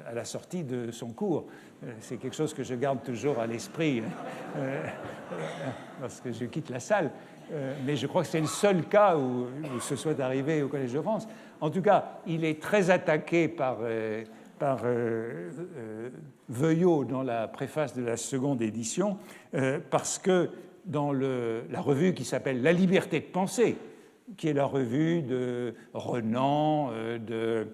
à la sortie de son cours. C'est quelque chose que je garde toujours à l'esprit lorsque je quitte la salle. Mais je crois que c'est le seul cas où ce soit arrivé au Collège de France. En tout cas, il est très attaqué par Veuillot dans la préface de la seconde édition, parce que dans la revue qui s'appelle La Liberté de penser, qui est la revue de Renan, de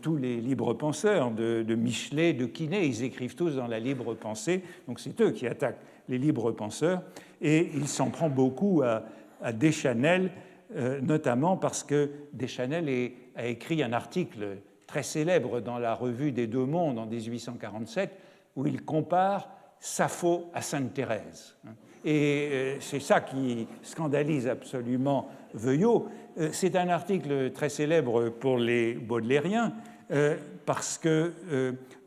tous les libres penseurs, de Michelet, de Quinet, ils écrivent tous dans la libre pensée, donc c'est eux qui attaquent les libres penseurs, et il s'en prend beaucoup à Deschanel, notamment parce que Deschanel a écrit un article très célèbre dans la revue des Deux Mondes en 1847, où il compare Sappho à Sainte Thérèse. Et c'est ça qui scandalise absolument Veuillot. C'est un article très célèbre pour les baudelairiens, parce que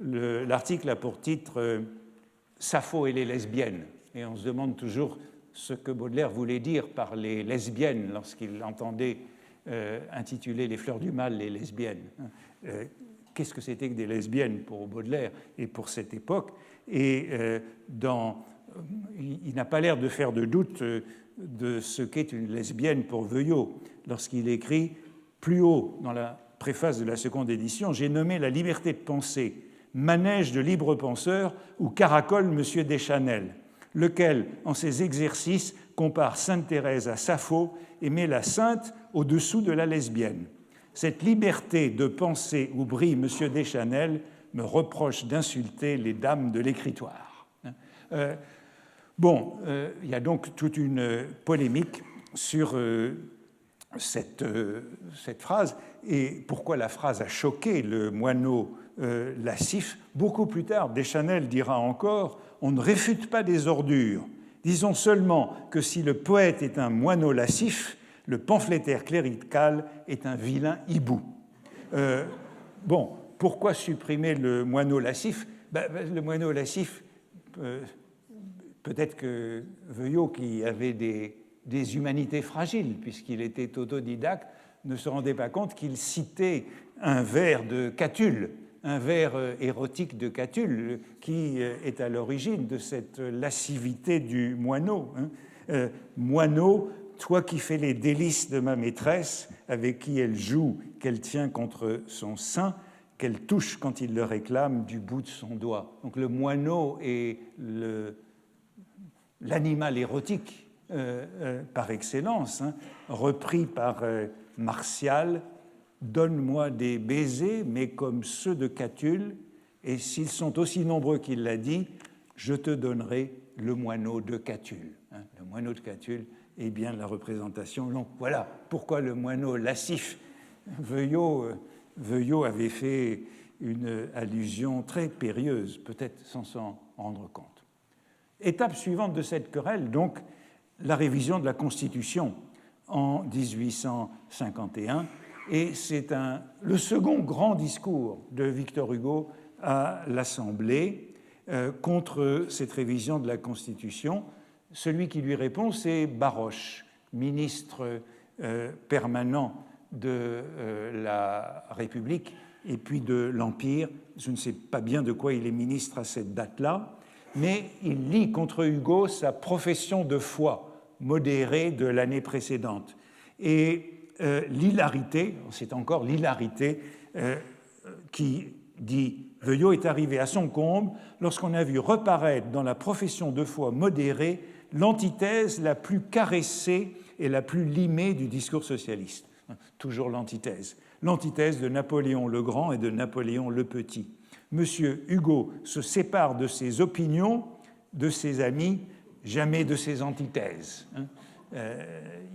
l'article a pour titre Sappho et les lesbiennes. Et on se demande toujours ce que Baudelaire voulait dire par les lesbiennes lorsqu'il entendait intituler Les Fleurs du Mal les lesbiennes. qu'est-ce que c'était que des lesbiennes pour Baudelaire et pour cette époque. Et il n'a pas l'air de faire de doute de ce qu'est une lesbienne pour Veuillot lorsqu'il écrit plus haut dans la préface de la seconde édition: j'ai nommé la liberté de penser manège de libre penseur où caracole M. Deschanel, lequel, en ses exercices, compare Sainte Thérèse à Sappho et met la sainte au-dessous de la lesbienne. Cette liberté de penser où brille M. Deschanel me reproche d'insulter les dames de l'écritoire. Il y a donc toute une polémique sur cette phrase, et pourquoi la phrase a choqué le moineau lascif. Beaucoup plus tard, Deschanel dira encore: on ne réfute pas des ordures. Disons seulement que si le poète est un moineau lascif, le pamphlétaire clérical est un vilain hibou. Pourquoi supprimer le moineau lascif? Le moineau lascif, peut-être que Veuillot, qui avait des humanités fragiles, puisqu'il était autodidacte, ne se rendait pas compte qu'il citait un vers de Catulle, un vers érotique de Catulle, qui est à l'origine de cette lascivité du moineau. Moineau, toi qui fais les délices de ma maîtresse, avec qui elle joue, qu'elle tient contre son sein, qu'elle touche quand il le réclame du bout de son doigt. Donc le moineau est l'animal érotique par excellence, repris par Martial: donne-moi des baisers, mais comme ceux de Catulle, et s'ils sont aussi nombreux qu'il l'a dit, je te donnerai le moineau de Catulle. Le moineau de Catulle est bien la représentation. Donc voilà pourquoi le moineau lascif. Veuillot avait fait une allusion très périlleuse, peut-être sans s'en rendre compte. Étape suivante de cette querelle, donc, la révision de la Constitution en 1851, et c'est le second grand discours de Victor Hugo à l'Assemblée contre cette révision de la Constitution. Celui qui lui répond, c'est Baroche, ministre permanent de la République et puis de l'Empire. Je ne sais pas bien de quoi il est ministre à cette date-là, mais il lit contre Hugo sa profession de foi modérée de l'année précédente. Et l'hilarité, c'est encore l'hilarité qui dit: Veuillot est arrivé à son comble lorsqu'on a vu reparaître dans la profession de foi modérée l'antithèse la plus caressée et la plus limée du discours socialiste. Toujours l'antithèse de Napoléon le Grand et de Napoléon le Petit. Monsieur Hugo se sépare de ses opinions, de ses amis, jamais de ses antithèses.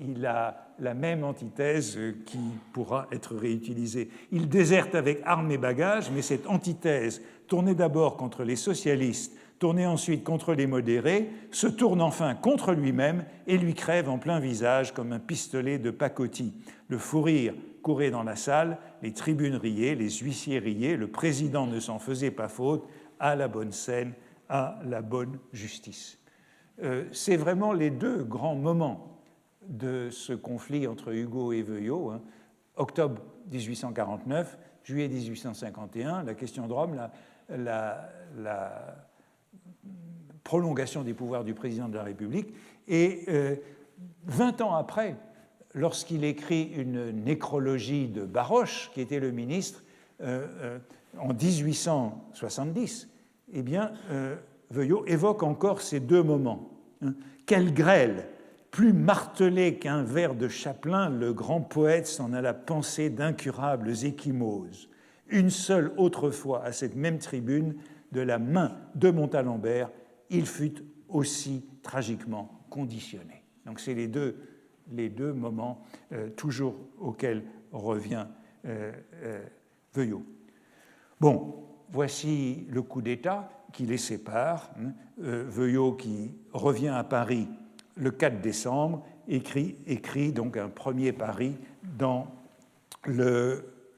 Il a la même antithèse qui pourra être réutilisée. Il déserte avec armes et bagages, mais cette antithèse, tournée d'abord contre les socialistes, tournée ensuite contre les modérés, se tourne enfin contre lui-même et lui crève en plein visage comme un pistolet de pacotille. Le fou rire courait dans la salle, les tribunes riaient, les huissiers riaient, le président ne s'en faisait pas faute, à la bonne scène, à la bonne justice. C'est vraiment les deux grands moments de ce conflit entre Hugo et Veuillot, octobre 1849, juillet 1851, la question de Rome, la prolongation des pouvoirs du président de la République, et 20 ans après, lorsqu'il écrit une nécrologie de Baroche, qui était le ministre, en 1870, eh bien, Veuillot évoque encore ces deux moments. Quelle grêle! Plus martelé qu'un vers de Chaplin, le grand poète s'en alla penser d'incurables échymoses. Une seule autre fois, à cette même tribune, de la main de Montalembert, il fut aussi tragiquement conditionné. Donc c'est les deux moments toujours auxquels revient Veuillot. Bon, voici le coup d'État qui les sépare. Veuillot, qui revient à Paris le 4 décembre, écrit donc un premier pari dans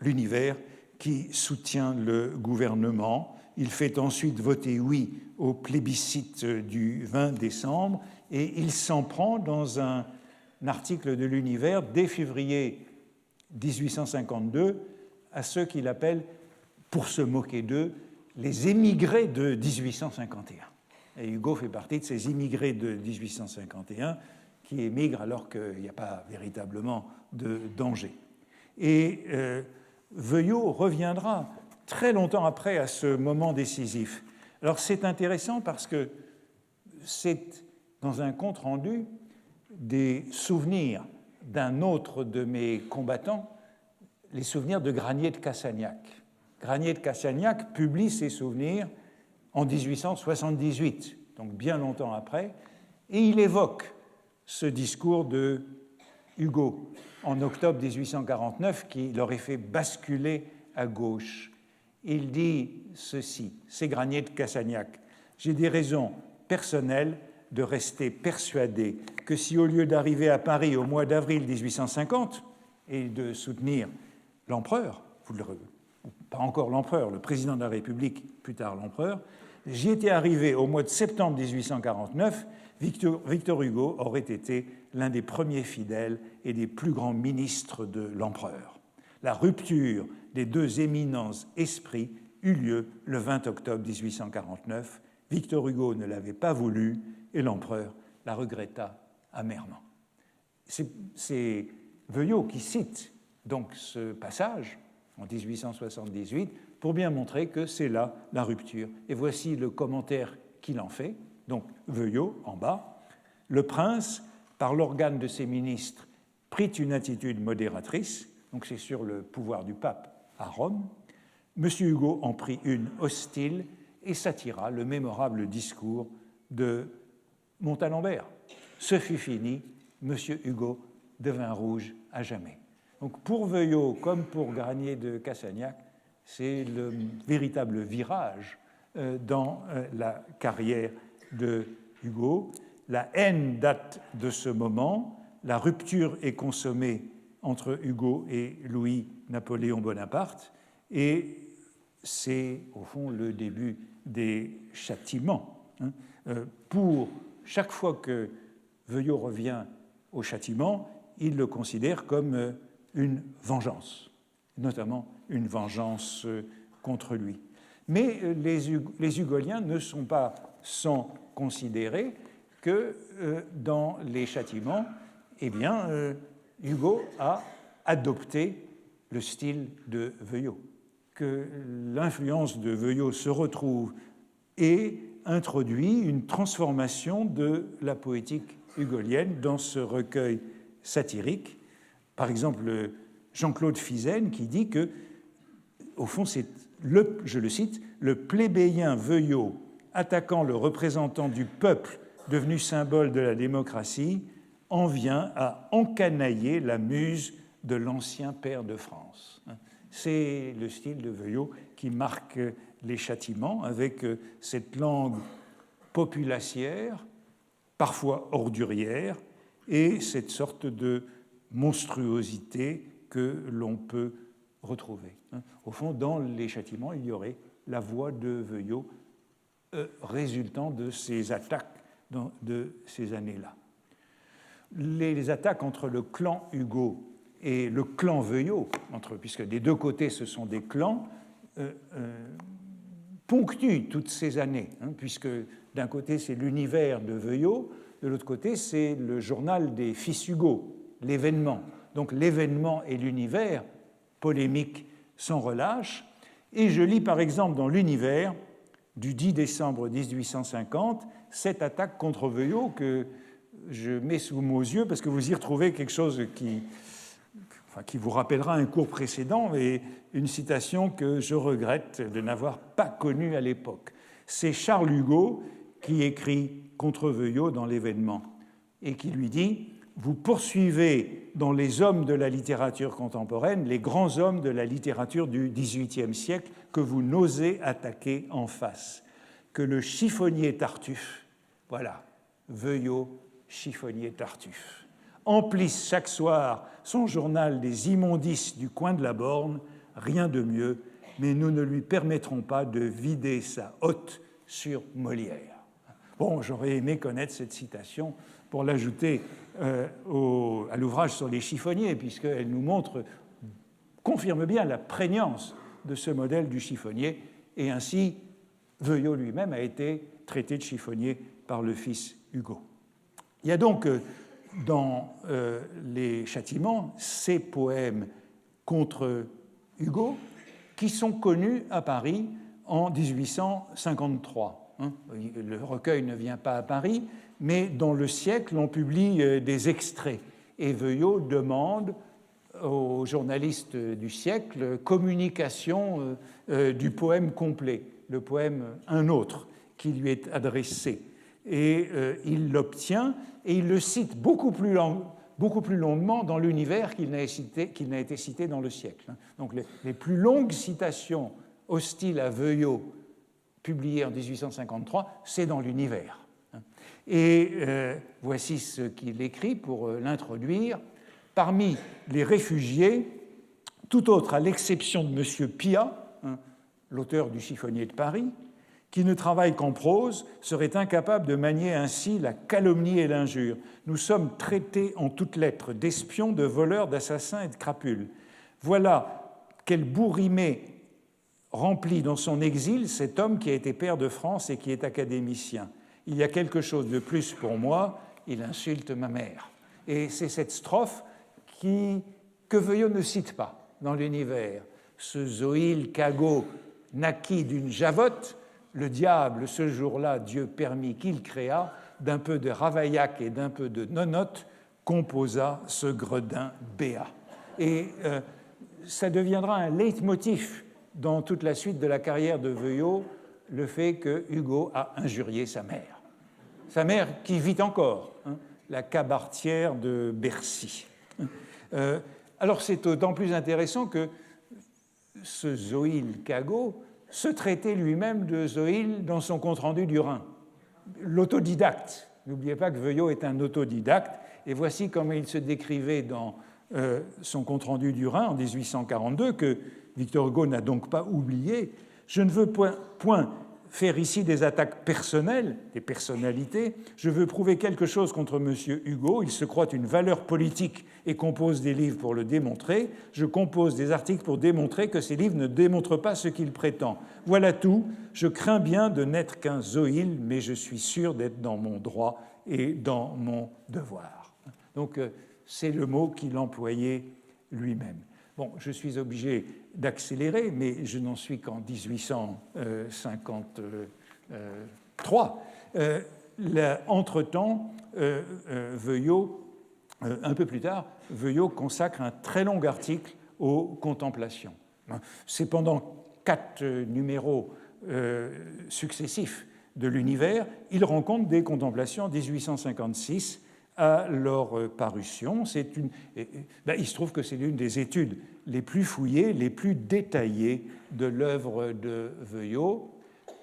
l'Univers qui soutient le gouvernement. Il fait ensuite voter oui au plébiscite du 20 décembre et il s'en prend dans un article de l'Univers dès février 1852 à ceux qu'il appelle pour se moquer d'eux, les émigrés de 1851. Et Hugo fait partie de ces immigrés de 1851 qui émigrent alors qu'il n'y a pas véritablement de danger. Et Veuillot reviendra très longtemps après à ce moment décisif. Alors c'est intéressant parce que c'est dans un compte-rendu des souvenirs d'un autre de mes combattants, les souvenirs de Granier de Cassagnac. Granier de Cassagnac publie ses souvenirs en 1878, donc bien longtemps après, et il évoque ce discours de Hugo en octobre 1849 qui l'aurait fait basculer à gauche. Il dit ceci, c'est Granier de Cassagnac, « J'ai des raisons personnelles de rester persuadé que si au lieu d'arriver à Paris au mois d'avril 1850 et de soutenir l'empereur, pas encore l'empereur, le président de la République, plus tard l'empereur, j'y étais arrivé au mois de septembre 1849, Victor Hugo aurait été l'un des premiers fidèles et des plus grands ministres de l'empereur. La rupture des deux éminents esprits eut lieu le 20 octobre 1849. Victor Hugo ne l'avait pas voulu et l'empereur la regretta amèrement. C'est Veuillot qui cite donc ce passage en 1878 pour bien montrer que c'est là la rupture. Et voici le commentaire qu'il en fait. Donc Veuillot, en bas, « Le prince, par l'organe de ses ministres, prit une attitude modératrice, donc c'est sur le pouvoir du pape à Rome. M. Hugo en prit une hostile et s'attira le mémorable discours de Montalembert. Ce fut fini, M. Hugo devint rouge à jamais. » Donc pour Veuillot, comme pour Granier de Cassagnac, c'est le véritable virage dans la carrière de Hugo. La haine date de ce moment, la rupture est consommée entre Hugo et Louis-Napoléon Bonaparte, et c'est au fond le début des châtiments. Pour chaque fois que Veuillot revient au châtiment, il le considère comme une vengeance, notamment une vengeance contre lui. Mais les hugoliens ne sont pas sans considérer que dans les châtiments, eh bien, Hugo a adopté le style de Veuillot, que l'influence de Veuillot se retrouve et introduit une transformation de la poétique hugolienne dans ce recueil satirique. Par exemple, Jean-Claude Fizen qui dit que, au fond, c'est, je le cite, « le plébéien Veuillot attaquant le représentant du peuple devenu symbole de la démocratie en vient à encanailler la muse de l'ancien pair de France. » C'est le style de Veuillot qui marque les châtiments avec cette langue populacière, parfois ordurière, et cette sorte de monstruosité que l'on peut retrouver. Au fond, dans les châtiments, il y aurait la voix de Veuillot résultant de ces attaques de ces années-là. Les attaques entre le clan Hugo et le clan Veuillot, puisque des deux côtés ce sont des clans, ponctuent toutes ces années, puisque d'un côté c'est l'univers de Veuillot, de l'autre côté c'est le journal des fils Hugo, l'événement. Donc l'événement et l'univers, polémique sans relâche. Et je lis par exemple dans l'univers du 10 décembre 1850 cette attaque contre Veuillot que je mets sous vos yeux parce que vous y retrouvez quelque chose qui vous rappellera un cours précédent et une citation que je regrette de n'avoir pas connue à l'époque. C'est Charles Hugo qui écrit contre Veuillot dans l'événement et qui lui dit « Vous poursuivez dans les hommes de la littérature contemporaine les grands hommes de la littérature du XVIIIe siècle que vous n'osez attaquer en face. Que le chiffonnier Tartuffe, voilà, Veuillot, chiffonnier Tartuffe, emplisse chaque soir son journal des immondices du coin de la Borne, rien de mieux, mais nous ne lui permettrons pas de vider sa hotte sur Molière. » Bon, j'aurais aimé connaître cette citation pour l'ajouter à l'ouvrage sur les chiffonniers, puisqu'elle nous confirme bien la prégnance de ce modèle du chiffonnier, et ainsi Veuillot lui-même a été traité de chiffonnier par le fils Hugo. Il y a donc dans les châtiments ces poèmes contre Hugo qui sont connus à Paris en 1853. Le recueil ne vient pas à Paris, mais dans le siècle, on publie des extraits. Et Veuillot demande aux journalistes du siècle communication du poème complet, le poème Un autre, qui lui est adressé. Et il l'obtient, et il le cite beaucoup plus longuement dans l'univers qu'il n'a été cité dans le siècle. Donc les plus longues citations hostiles à Veuillot, publiées en 1853, c'est dans l'univers. Et voici ce qu'il écrit pour l'introduire. Parmi les réfugiés, tout autre à l'exception de M. Piat, l'auteur du Chiffonnier de Paris, qui ne travaille qu'en prose, serait incapable de manier ainsi la calomnie et l'injure. Nous sommes traités en toutes lettres d'espions, de voleurs, d'assassins et de crapules. Voilà quel bourrimé remplit dans son exil cet homme qui a été pair de France et qui est académicien. Il y a quelque chose de plus pour moi, il insulte ma mère. Et c'est cette strophe que Veuillot ne cite pas dans l'univers. Ce Zoïle Cagot naquit d'une javotte, le diable, ce jour-là, Dieu permit qu'il créa, d'un peu de Ravaillac et d'un peu de Nonote, composa ce gredin béat. Et ça deviendra un leitmotiv dans toute la suite de la carrière de Veuillot, le fait que Hugo a injurié sa mère qui vit encore, la cabaretière de Bercy. Alors c'est d'autant plus intéressant que ce Zoïle Cagot se traitait lui-même de Zoïle dans son compte-rendu du Rhin. L'autodidacte. N'oubliez pas que Veuillot est un autodidacte, et voici comment il se décrivait dans son compte-rendu du Rhin en 1842, que Victor Hugo n'a donc pas oublié. Je ne veux point faire ici des attaques personnelles, des personnalités. Je veux prouver quelque chose contre M. Hugo. Il se croit une valeur politique et compose des livres pour le démontrer. Je compose des articles pour démontrer que ces livres ne démontrent pas ce qu'il prétend. Voilà tout. Je crains bien de n'être qu'un Zoïle, mais je suis sûr d'être dans mon droit et dans mon devoir. Donc, c'est le mot qu'il employait lui-même. Bon, je suis obligé d'accélérer, mais je n'en suis qu'en 1853. Entre-temps, Veuillot, un peu plus tard, Veuillot consacre un très long article aux contemplations. C'est pendant 4 numéros successifs de l'univers, il rencontre des contemplations en 1856 à leur parution. Il se trouve que c'est l'une des études les plus fouillées, les plus détaillées de l'œuvre de Veuillot.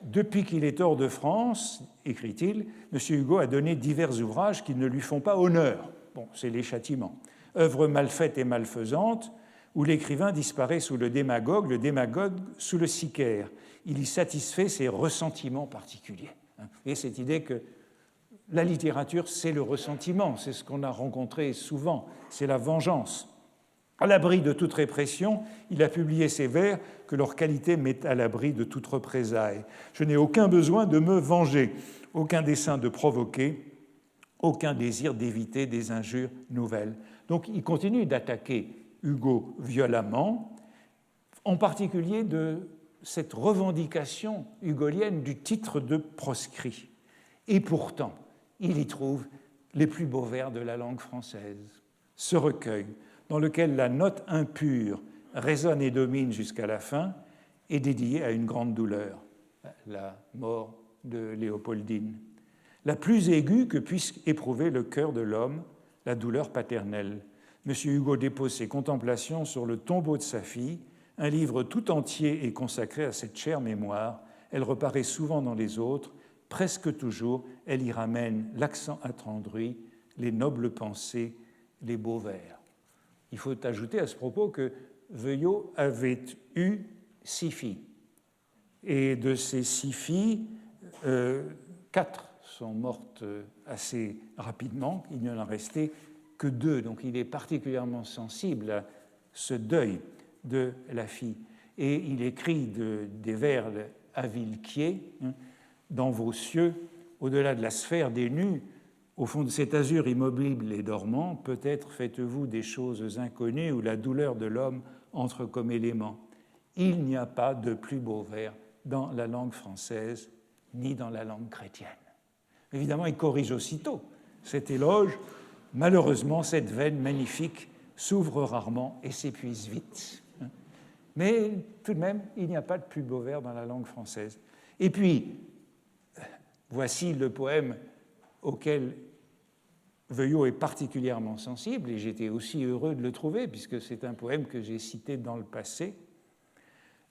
Depuis qu'il est hors de France, écrit-il, M. Hugo a donné divers ouvrages qui ne lui font pas honneur. Bon, c'est les châtiments. Œuvre mal faite et malfaisante, où l'écrivain disparaît sous le démagogue sous le sicaire. Il y satisfait ses ressentiments particuliers. Et cette idée que la littérature, c'est le ressentiment, c'est ce qu'on a rencontré souvent, c'est la vengeance. À l'abri de toute répression, il a publié ces vers que leur qualité met à l'abri de toute représaille. Je n'ai aucun besoin de me venger, aucun dessein de provoquer, aucun désir d'éviter des injures nouvelles. Donc il continue d'attaquer Hugo violemment, en particulier de cette revendication hugolienne du titre de proscrit. Et pourtant, il y trouve les plus beaux vers de la langue française. Ce recueil, dans lequel la note impure résonne et domine jusqu'à la fin, est dédié à une grande douleur, la mort de Léopoldine. La plus aiguë que puisse éprouver le cœur de l'homme, la douleur paternelle. M. Hugo dépose ses contemplations sur le tombeau de sa fille. Un livre tout entier est consacré à cette chère mémoire. Elle reparaît souvent dans les autres. Presque toujours, elle y ramène l'accent attendri, les nobles pensées, les beaux vers. Il faut ajouter à ce propos que Veuillot avait eu 6 filles. Et de ces 6 filles, 4 sont mortes assez rapidement. Il n'y en a resté que 2. Donc il est particulièrement sensible à ce deuil de la fille. Et il écrit des vers à Villequier, hein, dans vos cieux, au-delà de la sphère des nus, au fond de cet azur immobile et dormant, peut-être faites-vous des choses inconnues où la douleur de l'homme entre comme élément. Il n'y a pas de plus beau vers dans la langue française ni dans la langue chrétienne. Évidemment, il corrige aussitôt cet éloge. Malheureusement, cette veine magnifique s'ouvre rarement et s'épuise vite. Mais tout de même, il n'y a pas de plus beau vers dans la langue française. Et puis, voici le poème auquel Veuillot est particulièrement sensible, et j'étais aussi heureux de le trouver, puisque c'est un poème que j'ai cité dans le passé.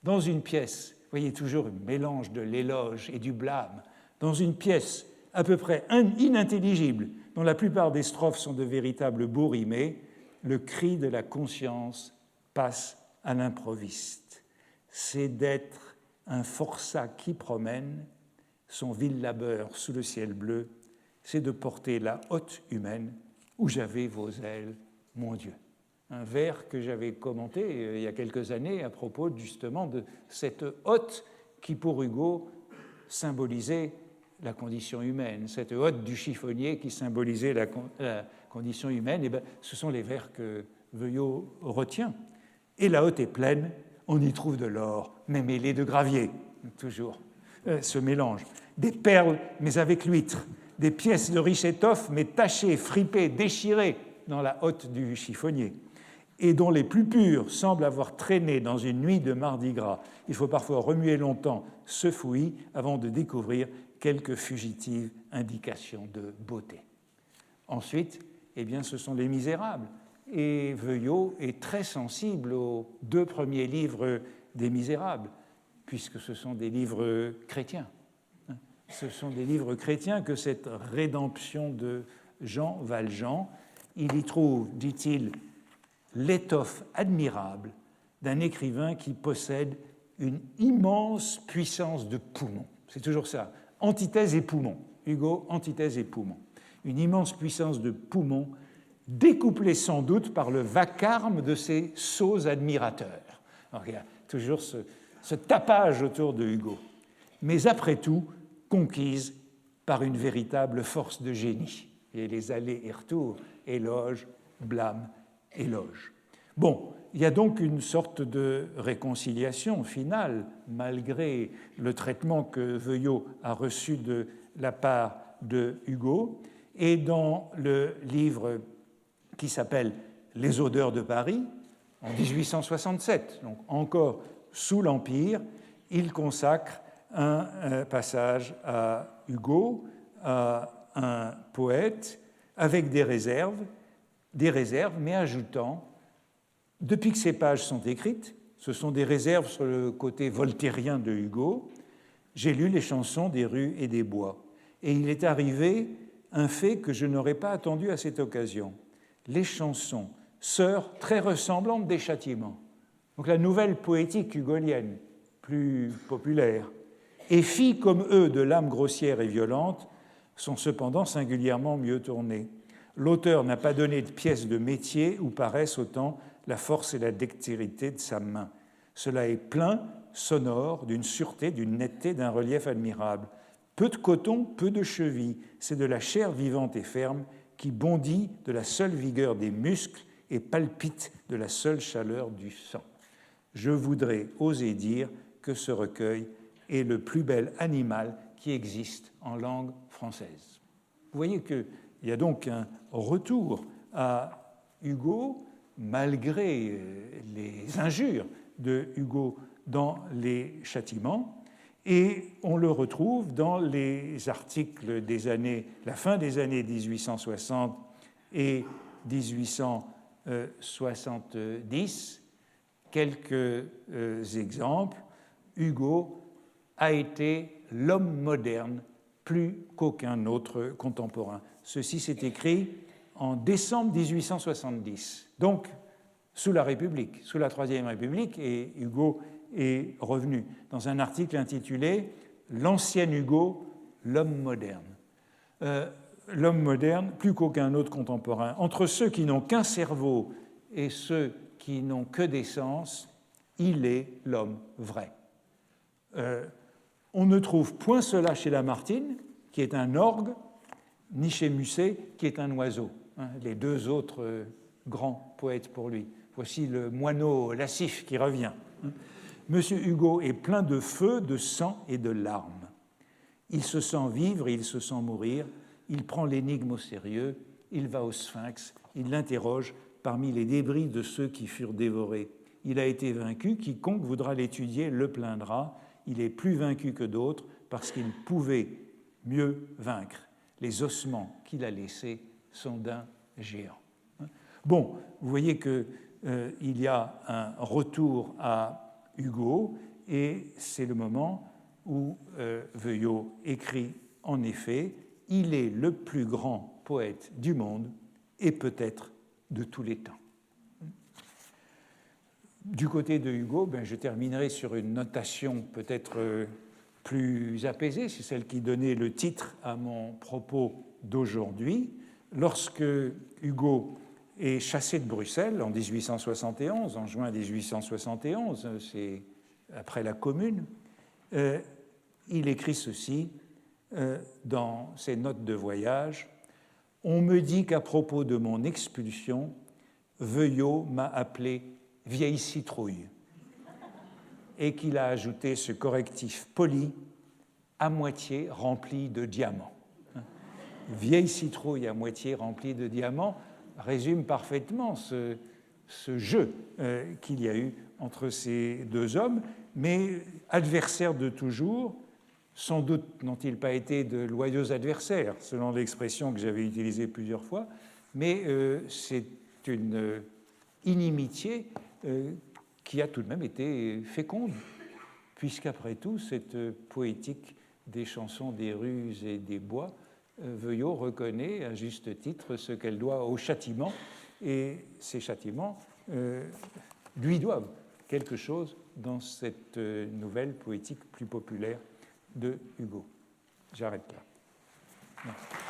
Dans une pièce, vous voyez toujours un mélange de l'éloge et du blâme, dans une pièce à peu près inintelligible, dont la plupart des strophes sont de véritables bourrimées, le cri de la conscience passe à l'improviste. C'est d'être un forçat qui promène son vil labeur sous le ciel bleu, c'est de porter la hotte humaine où j'avais vos ailes, mon Dieu. Un vers que j'avais commenté il y a quelques années à propos justement de cette hotte qui, pour Hugo, symbolisait la condition humaine, cette hotte du chiffonnier qui symbolisait la condition humaine. Et bien, ce sont les vers que Veuillot retient. Et la hotte est pleine, on y trouve de l'or, mais mêlé de gravier, toujours ce mélange. Des perles, mais avec l'huître, des pièces de riche étoffe, mais tachées, fripées, déchirées dans la hotte du chiffonnier, et dont les plus pures semblent avoir traîné dans une nuit de mardi gras. Il faut parfois remuer longtemps ce fouillis avant de découvrir quelques fugitives indications de beauté. Ensuite, eh bien, ce sont les Misérables. Et Veuillot est très sensible aux deux premiers livres des Misérables, puisque ce sont des livres chrétiens. Ce sont des livres chrétiens que cette rédemption de Jean Valjean, il y trouve, dit-il, l'étoffe admirable d'un écrivain qui possède une immense puissance de poumon. C'est toujours ça, antithèse et poumon. Hugo, antithèse et poumon. Une immense puissance de poumon, découplée sans doute par le vacarme de ses sots admirateurs. Alors, il y a toujours ce tapage autour de Hugo. Mais après tout, conquise par une véritable force de génie. Et les allers et retours, éloge, blâme, éloge. Bon, il y a donc une sorte de réconciliation finale, malgré le traitement que Veuillot a reçu de la part de Hugo. Et dans le livre qui s'appelle « Les odeurs de Paris », en 1867, donc encore sous l'Empire, il consacre un passage à Hugo, à un poète, avec des réserves, mais ajoutant, depuis que ces pages sont écrites, ce sont des réserves sur le côté voltairien de Hugo, j'ai lu les chansons des rues et des bois, et il est arrivé un fait que je n'aurais pas attendu à cette occasion. Les chansons, sœurs très ressemblantes des châtiments, donc la nouvelle poétique hugolienne, plus populaire, et filles comme eux de l'âme grossière et violente sont cependant singulièrement mieux tournées. L'auteur n'a pas donné de pièces de métier où paraissent autant la force et la dextérité de sa main. Cela est plein, sonore, d'une sûreté, d'une netteté, d'un relief admirable. Peu de coton, peu de cheville, c'est de la chair vivante et ferme qui bondit de la seule vigueur des muscles et palpite de la seule chaleur du sang. Je voudrais oser dire que ce recueil est le plus bel animal qui existe en langue française. Vous voyez qu'il y a donc un retour à Hugo, malgré les injures de Hugo dans les châtiments, et on le retrouve dans les articles des années, la fin des années 1860 et 1870. Quelques exemples. Hugo a été l'homme moderne plus qu'aucun autre contemporain. Ceci s'est écrit en décembre 1870, donc sous la République, sous la Troisième République, et Hugo est revenu dans un article intitulé « L'ancien Hugo, l'homme moderne ». L'homme moderne, plus qu'aucun autre contemporain. Entre ceux qui n'ont qu'un cerveau et ceux qui n'ont que des sens, il est l'homme vrai. On ne trouve point cela chez Lamartine, qui est un orgue, ni chez Musset, qui est un oiseau, les deux autres grands poètes pour lui. Voici le moineau lascif qui revient. Monsieur Hugo est plein de feu, de sang et de larmes. Il se sent vivre et il se sent mourir. Il prend l'énigme au sérieux. Il va au Sphinx. Il l'interroge parmi les débris de ceux qui furent dévorés. Il a été vaincu. Quiconque voudra l'étudier le plaindra. Il est plus vaincu que d'autres parce qu'il pouvait mieux vaincre. Les ossements qu'il a laissés sont d'un géant. Bon, vous voyez qu'il y a un retour à Hugo, et c'est le moment où Veuillot écrit en effet « Il est le plus grand poète du monde et peut-être de tous les temps ». Du côté de Hugo, je terminerai sur une notation peut-être plus apaisée, c'est celle qui donnait le titre à mon propos d'aujourd'hui. Lorsque Hugo est chassé de Bruxelles en 1871, en juin 1871, c'est après la Commune, il écrit ceci dans ses notes de voyage. « On me dit qu'à propos de mon expulsion, Veuillot m'a appelé vieille citrouille et qu'il a ajouté ce correctif poli à moitié rempli de diamants. » Vieille citrouille à moitié remplie de diamants résume parfaitement ce jeu qu'il y a eu entre ces deux hommes, mais adversaires de toujours. Sans doute n'ont-ils pas été de loyaux adversaires, selon l'expression que j'avais utilisée plusieurs fois, mais c'est une inimitié qui a tout de même été féconde, puisqu'après tout, cette poétique des chansons des rues et des bois, Veuillot reconnaît à juste titre ce qu'elle doit au châtiment, et ces châtiments lui doivent quelque chose dans cette nouvelle poétique plus populaire de Hugo. J'arrête là. Merci.